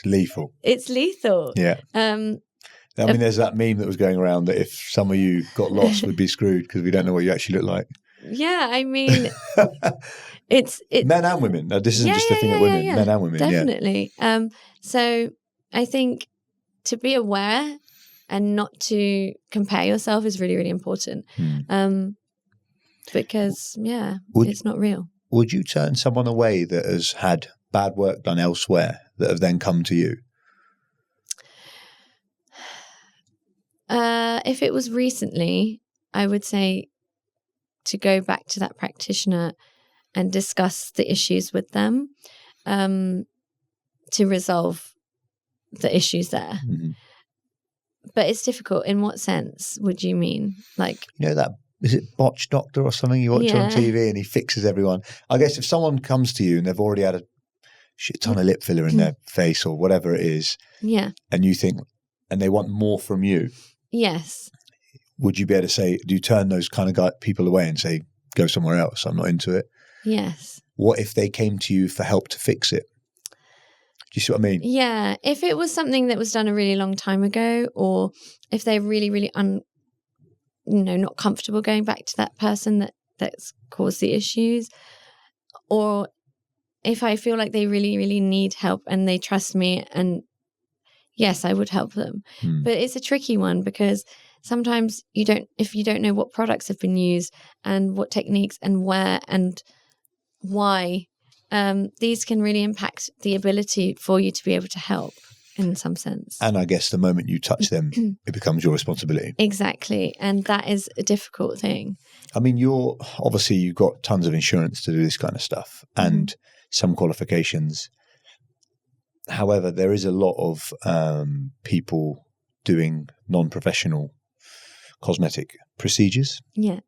It's lethal.
Yeah. I mean, there's that meme that was going around that if some of you got lost, we'd be screwed because we don't know what you actually look like.
Yeah, I mean, it's
men and women. Now, this isn't just a thing of women, men and women.
Definitely. So I think to be aware and not to compare yourself is really, really important. Because it's not real.
Would you turn someone away that has had bad work done elsewhere that have then come to you?
If it was recently, I would say to go back to that practitioner and discuss the issues with them, to resolve the issues there.
Mm-hmm.
But it's difficult. In what sense would you mean? Like,
that, is it Botch Doctor or something you watch on TV and he fixes everyone? I guess if someone comes to you and they've already had a shit ton of lip filler in their face or whatever it is, and you think, and they want more from you.
Yes.
Would you be able to say, do you turn those kind of people away and say, go somewhere else, I'm not into it?
Yes.
What if they came to you for help to fix it? Do you see what I mean?
Yeah. If it was something that was done a really long time ago, or if they're really, really not comfortable going back to that person that's caused the issues, or if I feel like they really, really need help and they trust me, and yes, I would help them. But it's a tricky one because sometimes if you don't know what products have been used and what techniques and where and why, these can really impact the ability for you to be able to help in some sense.
And I guess the moment you touch them, it becomes your responsibility.
Exactly. And that is a difficult thing.
I mean, you've got tons of insurance to do this kind of stuff and some qualifications. However, there is a lot of people doing non-professional cosmetic procedures.
Yeah.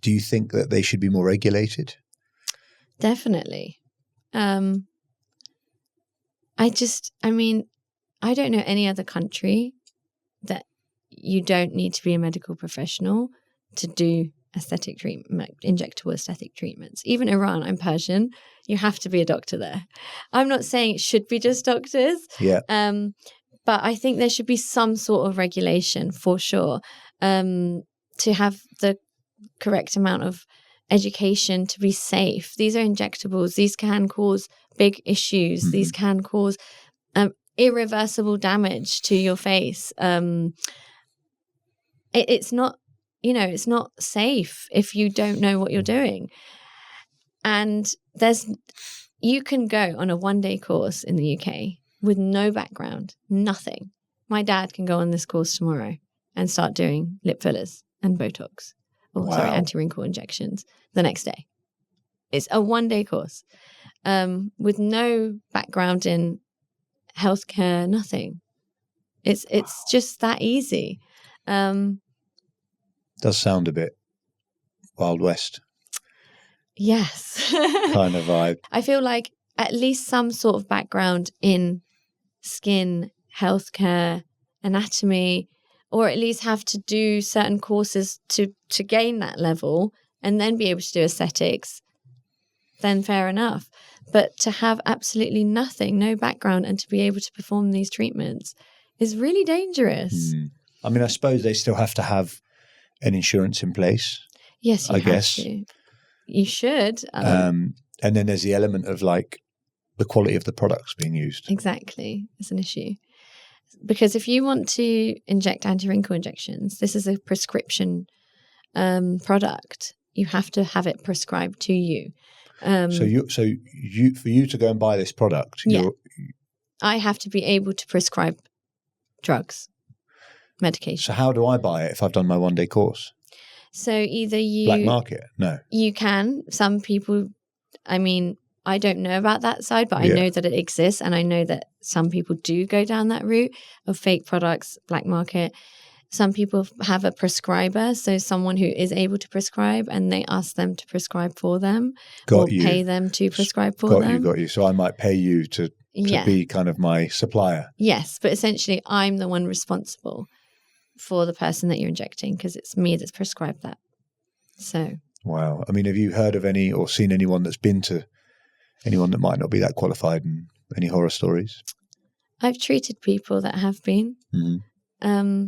Do you think that they should be more regulated?
Definitely. I don't know any other country that you don't need to be a medical professional to do aesthetic treatment, injectable aesthetic treatments. Even Iran, I'm Persian, you have to be a doctor there. I'm not saying it should be just doctors.
Yeah.
But I think there should be some sort of regulation for sure, to have the correct amount of education to be safe. These are injectables. These can cause big issues. Mm-hmm. These can cause irreversible damage to your face. It's not, it's not safe if you don't know what you're doing. And you can go on a 1-day course in the UK with no background, nothing. My dad can go on this course tomorrow and start doing lip fillers and Botox. Anti-wrinkle injections the next day. It's a 1-day course with no background in healthcare, nothing. It's just that easy.
Does sound a bit Wild West.
Yes.
Kind of vibe.
I feel like at least some sort of background in skin, healthcare, anatomy, or at least have to do certain courses to gain that level and then be able to do aesthetics, then fair enough. But to have absolutely nothing, no background, and to be able to perform these treatments is really dangerous.
I mean, I suppose they still have to have an insurance in place.
Yes, you have to. You should.
And then there's the element of like the quality of the products being used.
Exactly. It's an issue. Because if you want to inject anti-wrinkle injections, this is a prescription product. You have to have it prescribed to you.
So for you to go and buy this product,
I have to be able to prescribe drugs, medication.
So how do I buy it if I've done my 1-day course?
So either you
black market, no.
You can. Some people, I don't know about that side, but I know that it exists, and I know that some people do go down that route of fake products, black market. Some people have a prescriber, so someone who is able to prescribe, and they ask them to prescribe for them pay them to prescribe for them.
Got you. So I might pay you to be kind of my supplier.
Yes, but essentially I'm the one responsible for the person that you're injecting because it's me that's prescribed that. So.
Wow. I mean, have you heard of any or seen anyone that's been to anyone that might not be that qualified, and any horror stories?
I've treated people that have been.
Mm-hmm.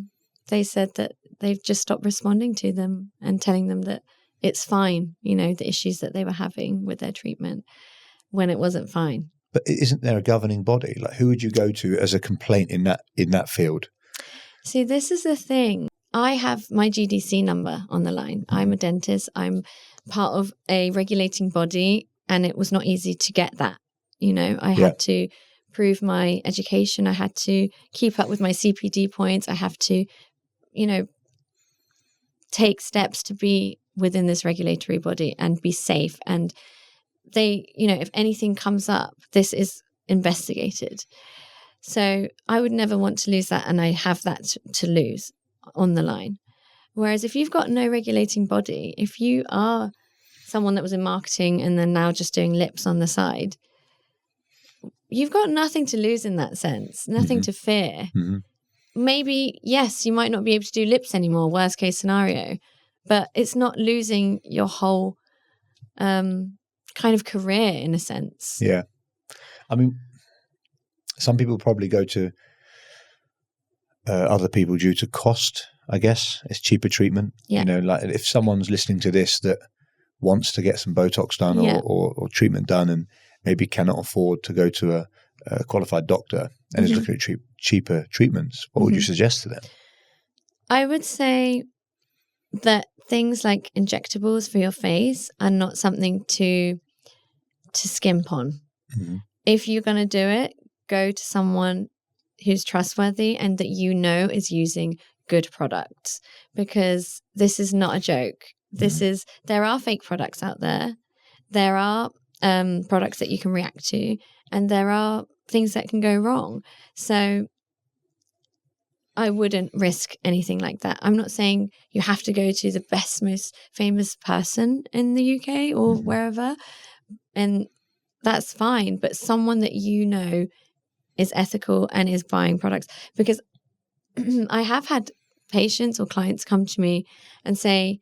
They said that they've just stopped responding to them and telling them that it's fine, the issues that they were having with their treatment when it wasn't fine.
But isn't there a governing body? Like, who would you go to as a complaint in that field?
See, this is the thing. I have my GDC number on the line. I'm a dentist. I'm part of a regulating body, and it was not easy to get that. I had to prove my education. I had to keep up with my CPD points. I have to take steps to be within this regulatory body and be safe. And they, if anything comes up, this is investigated. So I would never want to lose that, and I have that to lose on the line. Whereas if you've got no regulating body, if you are someone that was in marketing and then now just doing lips on the side, you've got nothing to lose in that sense, nothing to fear. Maybe, yes, you might not be able to do lips anymore, worst case scenario, but it's not losing your whole kind of career in a sense.
Yeah. I mean, some people probably go to other people due to cost, I guess. It's cheaper treatment.
Yeah.
Like if someone's listening to this that wants to get some Botox done or treatment done and maybe cannot afford to go to a qualified doctor and is looking at cheaper treatments, what would you suggest to them?
I would say that things like injectables for your face are not something to skimp on. If you're going to do it, go to someone who's trustworthy and that is using good products, because this is not a joke. There are fake products out there. There are products that you can react to, and there are things that can go wrong. So I wouldn't risk anything like that. I'm not saying you have to go to the best, most famous person in the UK or wherever, and that's fine. But someone that is ethical and is buying products, because I have had patients or clients come to me and say,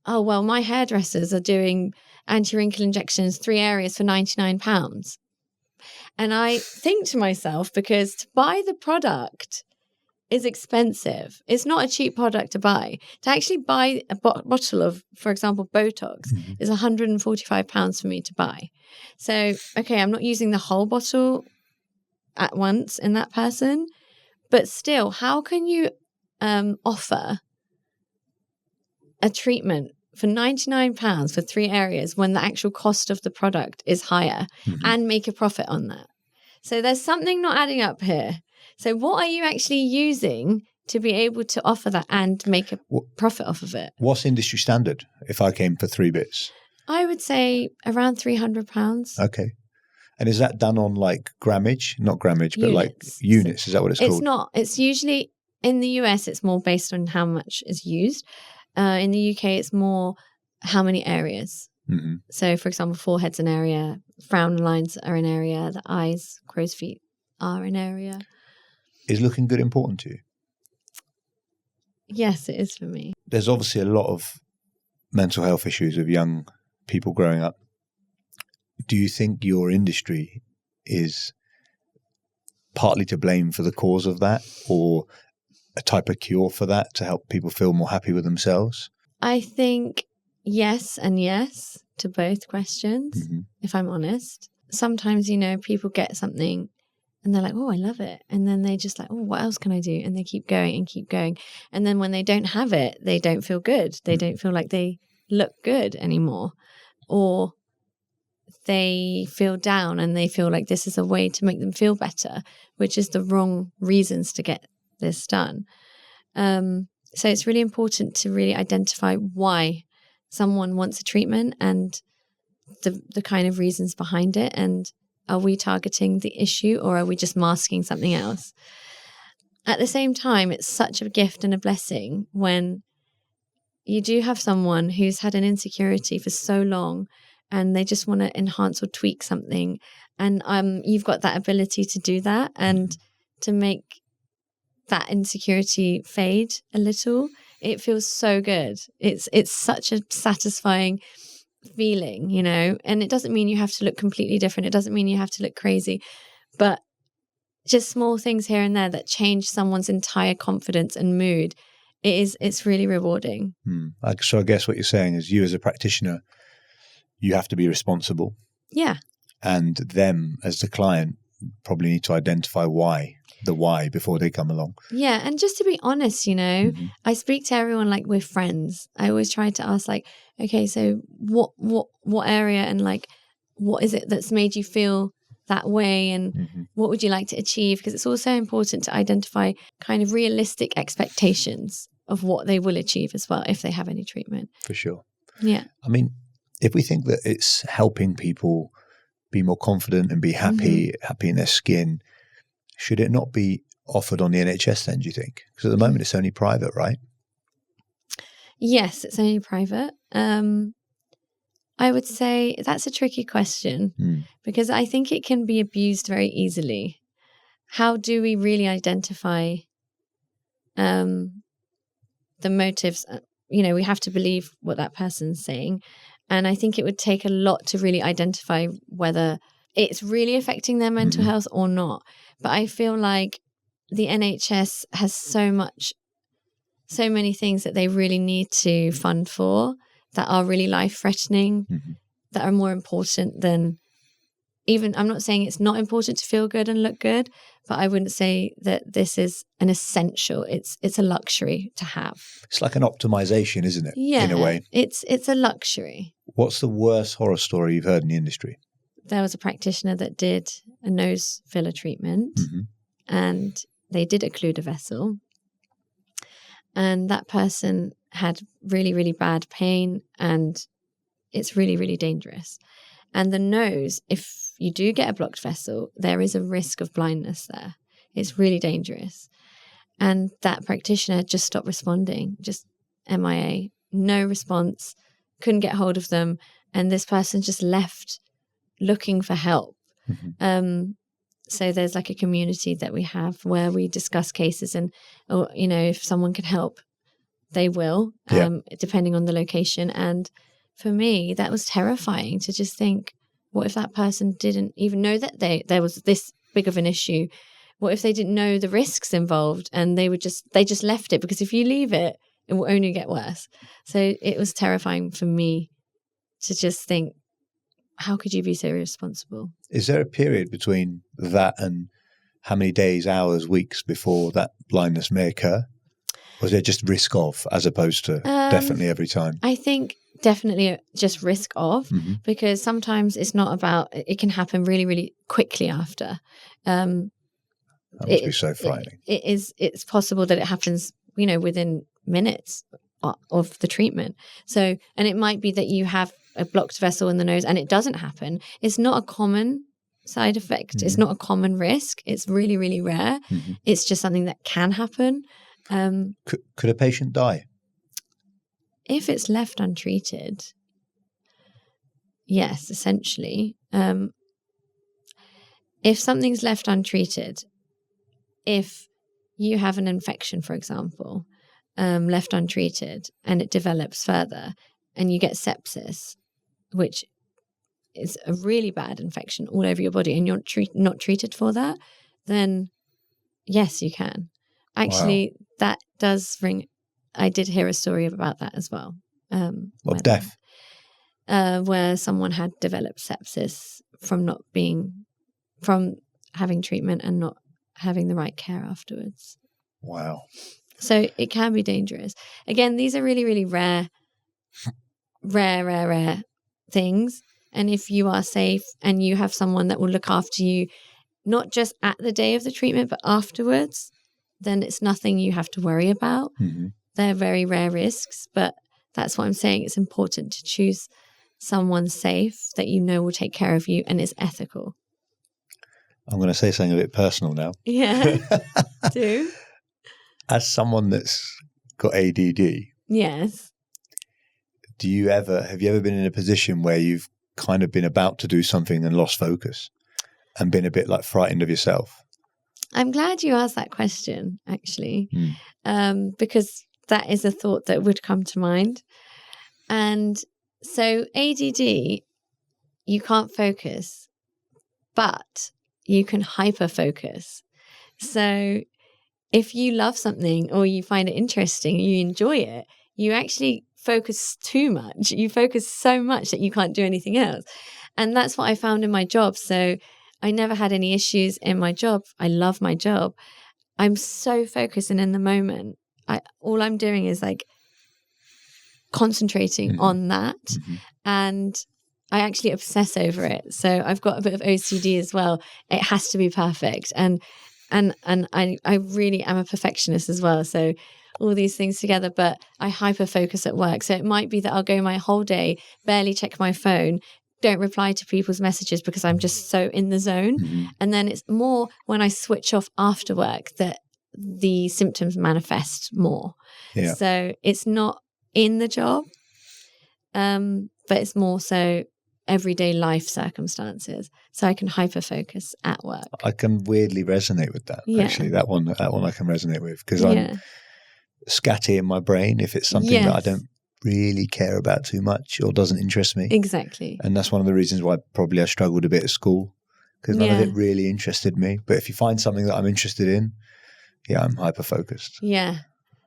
oh, well, my hairdressers are doing anti-wrinkle injections, 3 areas for £99. And I think to myself, because to buy the product is expensive. It's not a cheap product to buy. To actually buy a bottle of, for example, Botox is £145 for me to buy. So, okay, I'm not using the whole bottle at once in that person, but still, how can you offer a treatment for £99 for 3 areas when the actual cost of the product is higher and make a profit on that? So there's something not adding up here. So what are you actually using to be able to offer that and make a profit off of it? What's
industry standard if I came for 3 bits?
I would say around £300.
Okay. And is that done on like grammage? Not grammage, but like units. Is that what it's called?
It's not. It's usually, in the US, it's more based on how much is used. In the UK, it's more how many areas. So, for example, forehead's an area, frown lines are an area, the eyes, crow's feet are an area.
Is looking good important to you?
Yes, it is for me.
There's obviously a lot of mental health issues with young people growing up. Do you think your industry is partly to blame for the cause of that, or a type of cure for that to help people feel more happy with themselves?
I think yes and yes to both questions, if I'm honest. Sometimes, people get something and they're like, oh, I love it. And then they just like, oh, what else can I do? And they keep going and keep going. And then when they don't have it, they don't feel good. They don't feel like they look good anymore. Or they feel down and they feel like this is a way to make them feel better, which is the wrong reasons to get this done. So it's really important to really identify why someone wants a treatment and the kind of reasons behind it. And are we targeting the issue or are we just masking something else? At the same time, it's such a gift and a blessing when you do have someone who's had an insecurity for so long and they just want to enhance or tweak something. And you've got that ability to do that and to make that insecurity fade a little. It feels so good. It's such a satisfying feeling, and it doesn't mean you have to look completely different. It doesn't mean you have to look crazy, but just small things here and there that change someone's entire confidence and mood. It's really rewarding.
So I guess what you're saying is you as a practitioner, you have to be responsible.
Yeah.
And them as the client probably need to identify the why before they come along.
Yeah. And just to be honest, I speak to everyone like we're friends. I always try to ask like, okay, so what area and like, what is it that's made you feel that way, and what would you like to achieve? Because it's also important to identify kind of realistic expectations of what they will achieve as well if they have any treatment.
For sure.
Yeah.
I mean, if we think that it's helping people be more confident and be happy in their skin, should it not be offered on the NHS then, do you think? Because at the moment it's only private, right?
Yes, it's only private. I would say that's a tricky question because I think it can be abused very easily. How do we really identify the motives? We have to believe what that person's saying. And I think it would take a lot to really identify whether it's really affecting their mental health or not. But I feel like the NHS has so many things that they really need to fund for that are really life-threatening, that are more important than even, I'm not saying it's not important to feel good and look good, but I wouldn't say that this is an essential. It's a luxury to have.
It's like an optimization, isn't it?
Yeah,
in a way.
It's a luxury.
What's the worst horror story you've heard in the industry?
There was a practitioner that did a nose filler treatment and they did occlude a vessel. And that person had really, really bad pain, and it's really, really dangerous. And the nose, if you do get a blocked vessel, there is a risk of blindness there. It's really dangerous. And that practitioner had just stopped responding, just MIA, no response, couldn't get hold of them. And this person just left looking for help. So there's like a community that we have where we discuss cases, and if someone can help, they will, depending on the location. And for me, that was terrifying to just think, what if that person didn't even know that there was this big of an issue? What if they didn't know the risks involved and they just left it? Because if you leave it, it will only get worse. So it was terrifying for me to just think, how could you be so irresponsible? Is
there a period between that and how many days, hours, weeks before that blindness may occur? Or is it just risk of as opposed to definitely every time?
I think definitely just risk of, because sometimes it's not about, it can happen really, really quickly after.
That must be so frightening.
It's possible that it happens, within minutes of the treatment. So, and it might be that you have a blocked vessel in the nose and it doesn't happen. It's not a common side effect. It's not a common risk. It's really, really rare. It's just something that can happen.
Could a patient die?
If it's left untreated, yes, essentially. If something's left untreated, if you have an infection, for example, left untreated and it develops further and you get sepsis, which is a really bad infection all over your body, and you're not treated for that, then yes, you can. Actually, that does ring. I did hear a story about that as well.
Of death?
Where someone had developed sepsis from having treatment and not having the right care afterwards.
Wow.
So it can be dangerous. Again, these are really, really rare things. And if you are safe and you have someone that will look after you, not just at the day of the treatment, but afterwards, then it's nothing you have to worry about. They're very rare risks, but that's what I'm saying. It's important to choose someone safe that will take care of you and is ethical.
I'm going to say something a bit personal now.
Yeah, do.
As someone that's got ADD,
yes.
Have you ever been in a position where you've kind of been about to do something and lost focus and been a bit like frightened of yourself?
I'm glad you asked that question, actually, because that is a thought that would come to mind. And so ADD, you can't focus, but you can hyper-focus. So if you love something or you find it interesting, you enjoy it, you actually focus too much. You focus so much that you can't do anything else. And that's what I found in my job. So I never had any issues in my job. I love my job. I'm so focused and in the moment. All I'm doing is like concentrating on that. And I actually obsess over it. So I've got a bit of OCD as well. It has to be perfect. And I really am a perfectionist as well. So all these things together, but I hyper focus at work. So it might be that I'll go my whole day, barely check my phone, don't reply to people's messages because I'm just so in the zone.
Mm-hmm.
And then it's more when I switch off after work that the symptoms manifest more.
Yeah.
So it's not in the job, but it's more so everyday life circumstances. So I can hyper focus at work.
I can weirdly resonate with that.
Yeah.
Actually, that one I can resonate with because I'm scatty in my brain if it's something that I don't really care about too much or doesn't interest me.
Exactly.
And that's one of the reasons why probably I struggled a bit at school because none of it really interested me. But if you find something that I'm interested in, I'm hyper focused.
Yeah.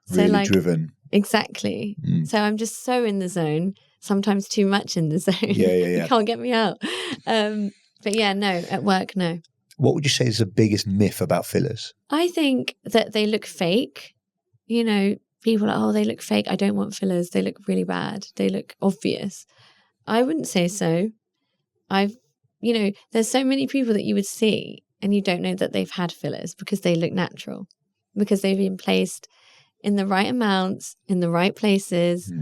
So
really
like,
driven.
Exactly. So I'm just so in the zone, sometimes too much in the zone.
Yeah.
You can't get me out. But no, at work, no.
What would you say is the biggest myth about fillers?
I think that they look fake. You know, people are, they look fake. I don't want fillers. They look really bad. They look obvious. I wouldn't say so. There's so many people that you would see and you don't know that they've had fillers because they look natural, because they've been placed in the right amounts, in the right places,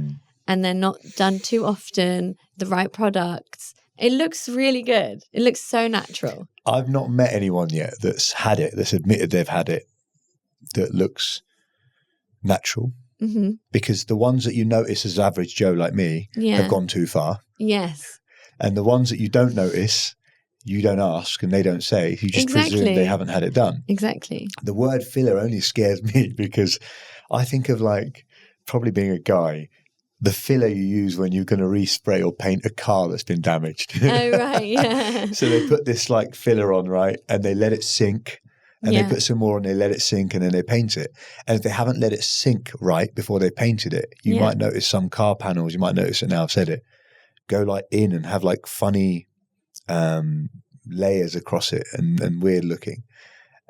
and they're not done too often, the right products. It looks really good. It looks so natural.
I've not met anyone yet that's had it, that's admitted they've had it, that looks natural. Mm-hmm. Because the ones that you notice as average Joe like me have gone too far.
Yes.
And the ones that you don't notice, you don't ask and they don't say. You just presume they haven't had it done.
Exactly.
The word filler only scares me because I think of like probably being a guy, the filler you use when you're going to respray or paint a car that's been damaged.
Oh, right, yeah.
So they put this like filler on, right? And they let it sink and they put some more and they let it sink and then they paint it. And if they haven't let it sink right before they painted it, you might notice some car panels, you might notice it now I've said it, go like in and have like funny layers across it and weird looking.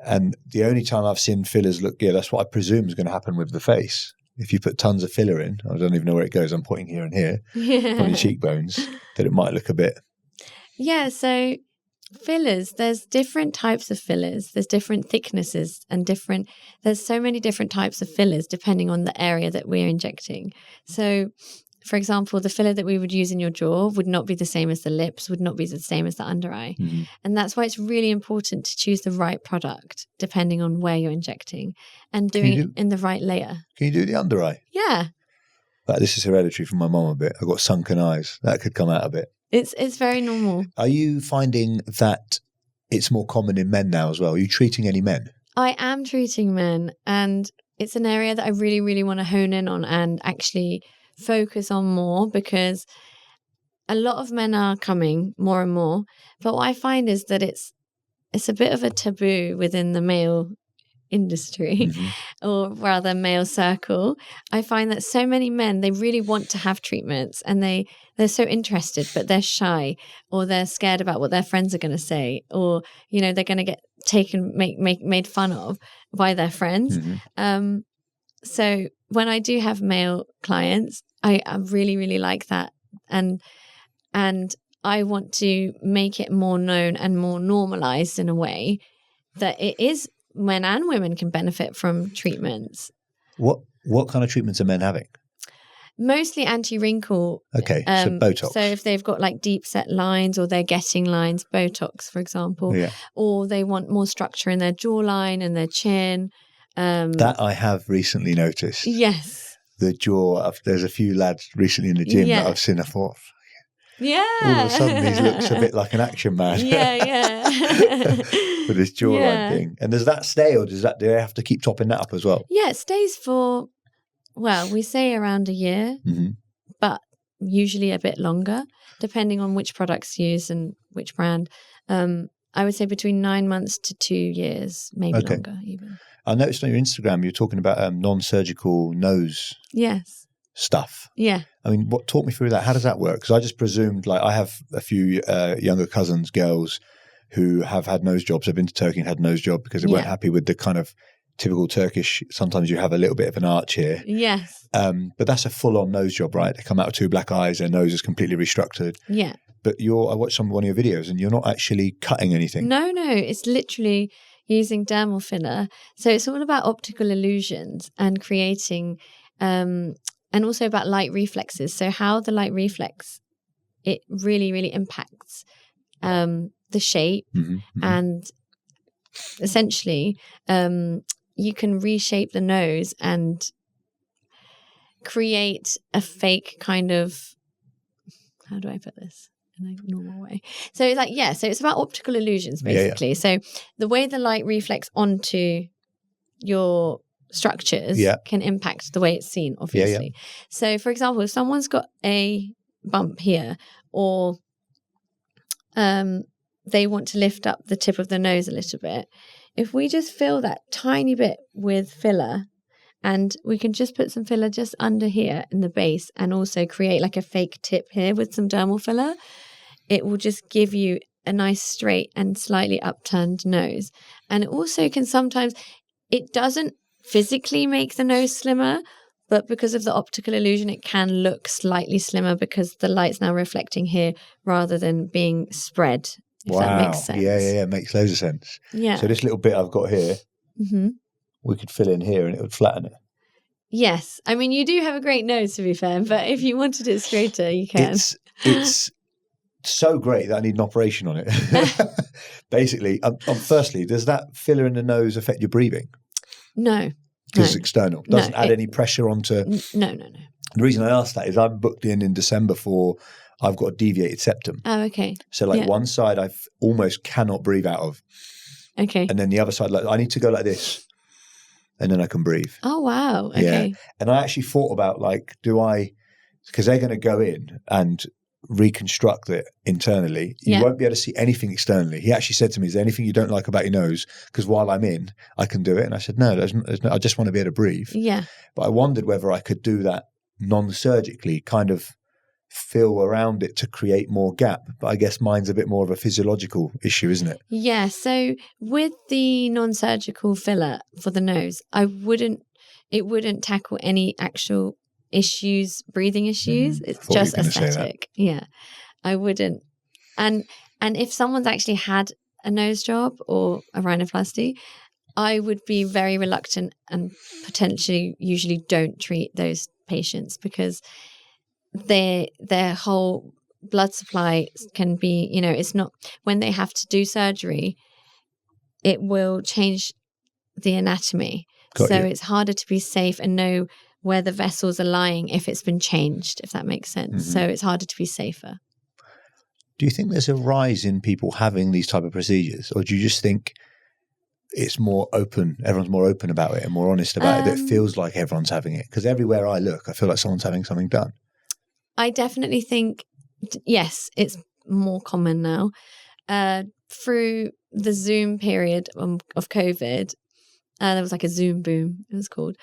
And the only time I've seen fillers look, that's what I presume is going to happen with the face. If you put tons of filler in, I don't even know where it goes, I'm pointing here and here on your cheekbones, that it might look a bit.
Yeah, so fillers, there's different types of fillers. There's different thicknesses and there's so many different types of fillers depending on the area that we're injecting. So, for example, the filler that we would use in your jaw would not be the same as the lips, would not be the same as the under eye. Mm-hmm. And that's why it's really important to choose the right product depending on where you're injecting and doing it in the right layer.
Can you do the under eye?
Yeah.
But this is hereditary from my mom a bit. I've got sunken eyes. That could come out a bit.
It's very normal.
Are you finding that it's more common in men now as well? Are you treating any men?
I am treating men, and it's an area that I really, really want to hone in on and actually focus on more, because a lot of men are coming more and more. But what I find is that it's a bit of a taboo within the male industry, or rather male circle. I find that so many men, they really want to have treatments and they're so interested, but they're shy, or they're scared about what their friends are going to say, or they're going to get made fun of by their friends. So when I do have male clients, I really, really like that. And I want to make it more known and more normalized in a way that it is men and women can benefit from treatments.
What kind of treatments are men having?
Mostly anti-wrinkle.
Okay, so Botox.
So if they've got like deep set lines, or they're getting lines, Botox, for example, or they want more structure in their jawline and their chin.
That I have recently noticed.
Yes.
The jaw. There's a few lads recently in the gym that I've seen. I thought, all of a sudden he looks a bit like an action man.
Yeah.
With his jawline thing. And does that stay, or do they have to keep topping that up as well?
Yeah, it stays for, we say around a year, but usually a bit longer, depending on which products used and which brand. I would say between 9 months to 2 years, maybe longer even.
I noticed on your Instagram you're talking about non-surgical nose stuff.
Yeah.
I mean, talk me through that. How does that work? Because I just presumed, like, I have a few younger cousins, girls, who have had nose jobs. They've been to Turkey and had a nose job because they weren't happy with the kind of typical Turkish. Sometimes you have a little bit of an arch here.
Yes.
But that's a full-on nose job, right? They come out with 2 black eyes, their nose is completely restructured.
Yeah.
but I watched one of your videos and you're not actually cutting anything.
No, it's literally using dermal filler. So it's all about optical illusions and creating, and also about light reflexes. So how the light reflex, it really, really impacts the shape, and essentially you can reshape the nose and create a fake kind of, how do I put this in a normal way? So it's like, so it's about optical illusions, basically. So the way the light reflects onto your structures can impact the way it's seen, obviously. So for example, if someone's got a bump here, or they want to lift up the tip of the nose a little bit, if we just fill that tiny bit with filler, and we can just put some filler just under here in the base, and also create like a fake tip here with some dermal filler, it will just give you a nice straight and slightly upturned nose. And it also can sometimes, it doesn't physically make the nose slimmer, but because of the optical illusion, it can look slightly slimmer because the light's now reflecting here rather than being spread, if that makes sense.
Yeah, it makes loads of sense.
Yeah.
So this little bit I've got here, we could fill in here and it would flatten it.
Yes. I mean, you do have a great nose, to be fair, but if you wanted it straighter, you can.
It's so great that I need an operation on it. Basically, firstly, does that filler in the nose affect your breathing?
No.
Because it's external. Doesn't add any pressure onto...
No.
The reason I asked that is I'm booked in December I've got a deviated septum.
Oh, okay.
So one side I almost cannot breathe out of.
Okay.
And then the other side, like I need to go like this and then I can breathe.
Oh, wow. Okay.
Yeah. And I actually thought about because they're going to go in and reconstruct it internally. You won't be able to see anything externally. He actually said to me, is there anything you don't like about your nose? Because while I'm in, I can do it. And I said, no, there's no, I just want to be able to breathe.
Yeah.
But I wondered whether I could do that non-surgically, kind of fill around it to create more gap. But I guess mine's a bit more of a physiological issue, isn't it?
Yeah. So with the non-surgical filler for the nose, it wouldn't tackle any actual issues, breathing issues. It's just aesthetic. Yeah. I wouldn't. And if someone's actually had a nose job or a rhinoplasty, I would be very reluctant and potentially usually don't treat those patients, because their whole blood supply can be, it's not, when they have to do surgery, it will change the anatomy. It's harder to be safe and know where the vessels are lying if it's been changed, if that makes sense. So it's harder to be safer.
Do you think there's a rise in people having these type of procedures, or do you just think it's more open, everyone's more open about it and more honest about it? It feels like everyone's having it, because everywhere I look, I feel like someone's having something done.
I definitely think, yes, it's more common now. Through the Zoom period of COVID, there was like a Zoom boom, it was called,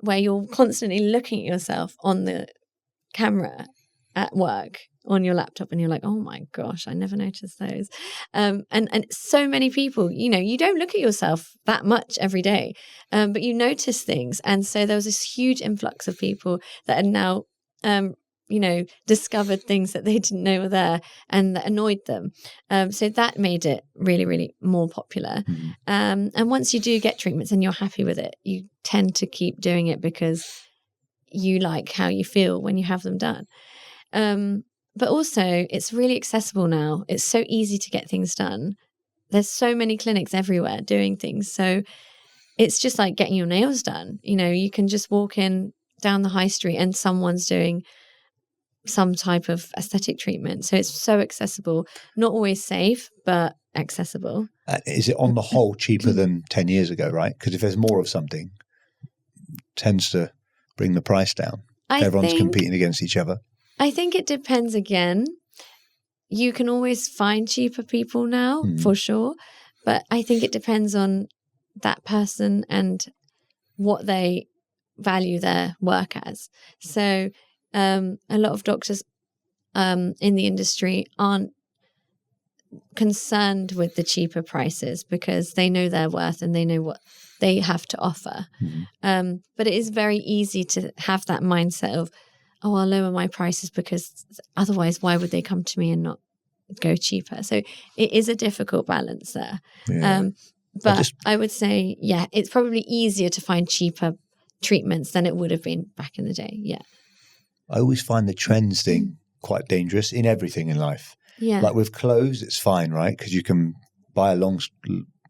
where you're constantly looking at yourself on the camera at work on your laptop, and you're like, oh my gosh, I never noticed those. And so many people, you don't look at yourself that much every day, but you notice things. And so there was this huge influx of people that had now discovered things that they didn't know were there and that annoyed them. So that made it really, really more popular. And once you do get treatments and you're happy with it, you tend to keep doing it because you like how you feel when you have them done. But also, it's really accessible now. It's so easy to get things done. There's so many clinics everywhere doing things. So it's just like getting your nails done. You can just walk in down the high street and someone's doing some type of aesthetic treatment. So it's so accessible, not always safe, but accessible.
Is it on the whole cheaper than 10 years ago, right? Because if there's more of something, it tends to bring the price down. Everyone's competing against each other.
I think it depends again. You can always find cheaper people now, for sure. But I think it depends on that person and what they value their work as. So a lot of doctors in the industry aren't concerned with the cheaper prices because they know their worth and they know what they have to offer. But it is very easy to have that mindset of, oh, I'll lower my prices because otherwise why would they come to me and not go cheaper. So it is a difficult balance there.
Yeah.
But I would say, it's probably easier to find cheaper treatments than it would have been back in the day. Yeah.
I always find the trends thing quite dangerous in everything in life.
Yeah.
Like with clothes, it's fine, right? Because you can buy a long,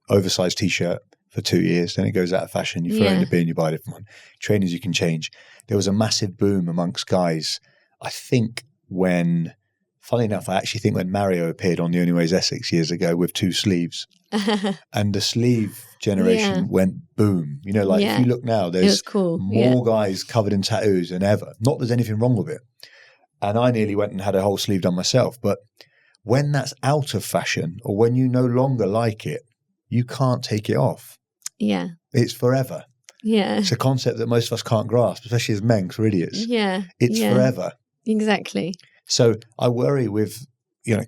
oversized T-shirt for 2 years, then it goes out of fashion. You throw it in the bin, you buy a different one. Trainers you can change. There was a massive boom amongst guys, I think, when, funny enough, I actually think when Mario appeared on The Only Way is Essex years ago with 2 sleeves. And the sleeve generation went boom. You know, like if you look now, there's more guys covered in tattoos than ever. Not there's anything wrong with it. And I nearly went and had a whole sleeve done myself. But when that's out of fashion or when you no longer like it, you can't take it off.
Yeah.
It's forever.
Yeah.
It's a concept that most of us can't grasp, especially as men, because we're idiots.
Yeah.
It's forever.
Exactly.
So I worry with,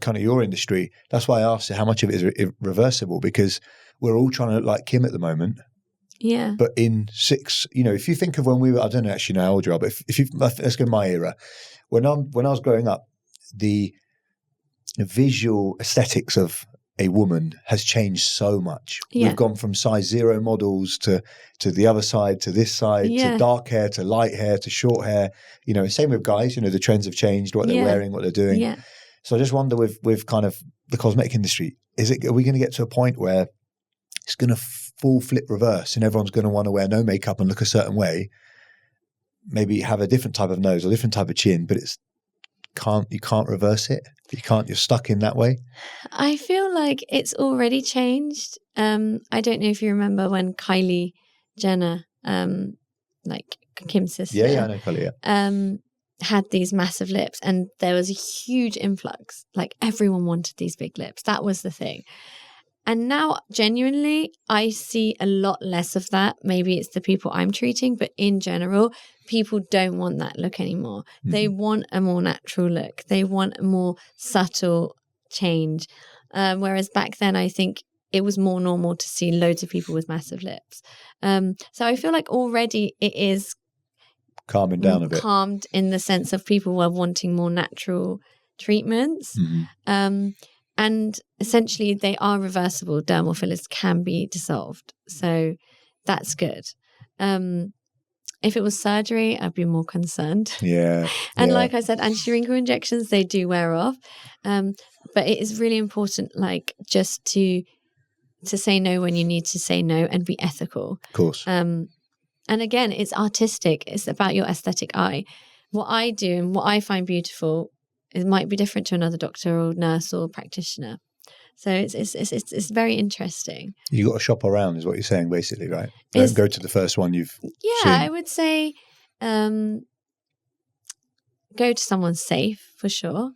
kind of your industry. That's why I asked you how much of it is reversible, because we're all trying to look like Kim at the moment.
Yeah.
But in 6, if you think of when we were, I don't actually know how old you are, but let's go my era. When I was growing up, the visual aesthetics of a woman has changed so much.
Yeah.
We've gone from size 0 models to the other side, to this side, to dark hair, to light hair, to short hair. Same with guys. The trends have changed, what they're wearing, what they're doing.
Yeah.
So I just wonder with kind of the cosmetic industry, are we going to get to a point where it's going to full flip reverse and everyone's going to want to wear no makeup and look a certain way, maybe have a different type of nose or different type of chin, but you can't reverse it. You're stuck in that way. I
feel like it's already changed. I don't know if you remember when Kylie Jenner, like Kim's sister.
Yeah, I know Kylie,
had these massive lips and there was a huge influx. Like everyone wanted these big lips. That was the thing. And now, genuinely, I see a lot less of that. Maybe it's the people I'm treating, but in general, people don't want that look anymore. Mm-hmm. They want a more natural look. They want a more subtle change. Whereas back then, I think it was more normal to see loads of people with massive lips. So I feel like already it is
calming down a bit.
Calmed in the sense of people were wanting more natural treatments.
Mm-hmm.
And essentially, they are reversible. Dermal fillers can be dissolved. So that's good. If it was surgery, I'd be more concerned.
Yeah.
And like I said, anti-wrinkle injections, they do wear off. But it is really important, like, just to say no when you need to say no and be ethical.
Of course.
And again, it's artistic. It's about your aesthetic eye. What I do and what I find beautiful, it might be different to another doctor or nurse or practitioner. So it's very interesting.
You got to shop around is what you're saying, basically, right? Don't go to the first one you've seen.
I would say go to someone safe for sure.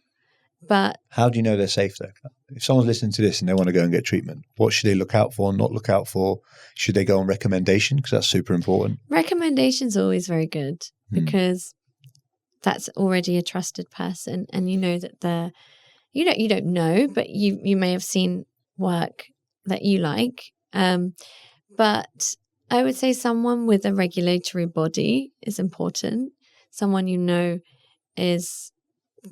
But
how do you know they're safe though? If someone's listening to this and they want to go and get treatment, what should they look out for and not look out for? Should they go on recommendation? Because that's super important.
Recommendation's always very good because that's already a trusted person, and you know that you don't know, but you may have seen work that you like. But I would say someone with a regulatory body is important. Someone is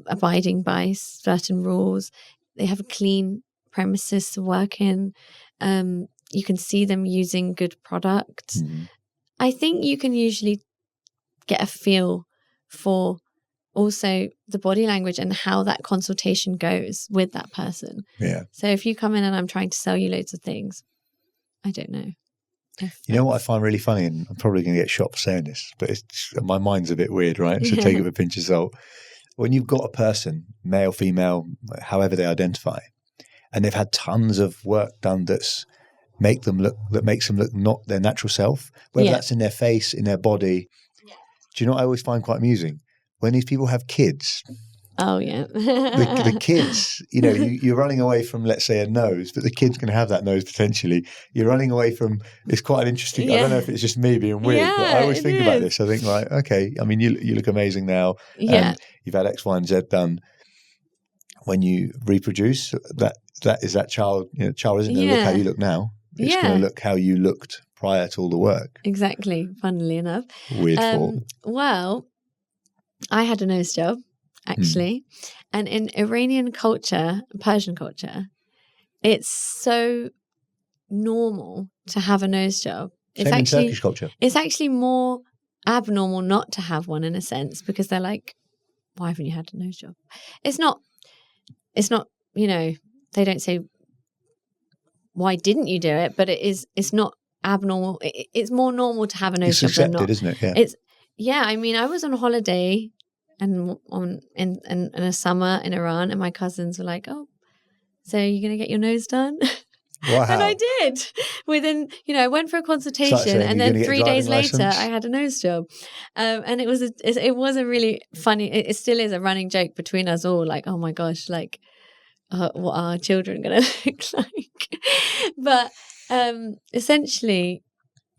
abiding by certain rules. They have a clean premises to work in. You can see them using good products. Mm-hmm. I think you can usually get a feel for also the body language and how that consultation goes with that person.
Yeah.
So if you come in and I'm trying to sell you loads of things, I don't know.
You know what I find really funny, and I'm probably going to get shot for saying this, but my mind's a bit weird, right? So take it with a pinch of salt. When you've got a person, male, female, however they identify, and they've had tons of work done that makes them look not their natural self, whether that's in their face, in their body. Yeah. Do you know what I always find quite amusing? When these people have kids.
Oh, yeah.
the kids, you're running away from, let's say, a nose, but the kid's going to have that nose potentially. You're running away from, it's quite an interesting, I don't know if it's just me being weird, but I always think about this. I think, like, okay, I mean, you look amazing now.
Yeah.
You've had X, Y, and Z done. When you reproduce, that is that child, child isn't going to look how you look now. It's going to look how you looked prior to all the work.
Exactly, funnily enough.
Weird thought.
Well, I had a nose job actually. And in Iranian culture, Persian culture, it's so normal to have a nose job.
Same in Turkish culture.
It's actually more abnormal not to have one in a sense, because they're like, why haven't you had a nose job? It's not, you know, they don't say, why didn't you do it? But it's not abnormal. It's more normal to have a nose job than not.
It's accepted, isn't it?
Yeah. I mean, I was on holiday and in a summer in Iran, and my cousins were like, oh, so you're going to get your nose done?
Wow.
And I did. Within, I went for a consultation, and then 3 days later, I had a nose job. And it was a really funny. It still is a running joke between us all. Like, oh my gosh, like, what are our children going to look like? But essentially,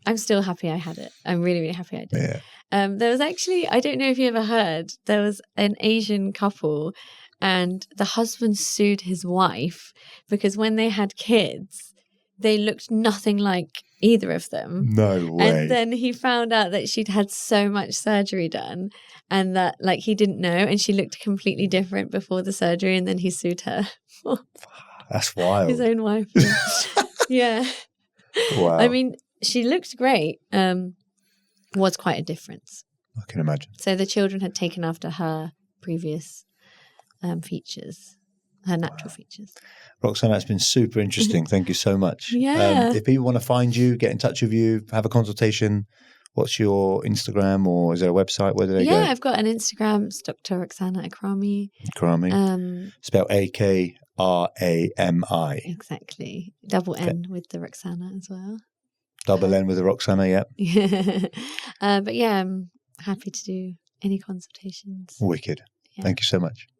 I'm still happy I had it. I'm really, really happy I did.
Yeah.
There was actually, I don't know if you ever heard, there was an Asian couple, and the husband sued his wife because when they had kids, they looked nothing like either of them.
No way.
And then he found out that she'd had so much surgery done, and that like he didn't know, and she looked completely different before the surgery, and then he sued her.
That's wild.
His own wife. Yeah.
Wow.
I mean, she looked great. Was quite a difference.
I can imagine.
So the children had taken after her previous features, her natural features.
Roxanna, it's been super interesting. Thank you so much.
Yeah.
If people want to find you, get in touch with you, have a consultation, what's your Instagram, or is there a website? Where do they go?
Yeah, I've got an Instagram. It's Dr. Roxanna Akrami.
Akrami. Spelled Akrami.
Exactly. Double N with the Roxanna as well.
Double N with the Roxanna, yeah.
But yeah, I'm happy to do any consultations.
Wicked.
Yeah.
Thank you so much.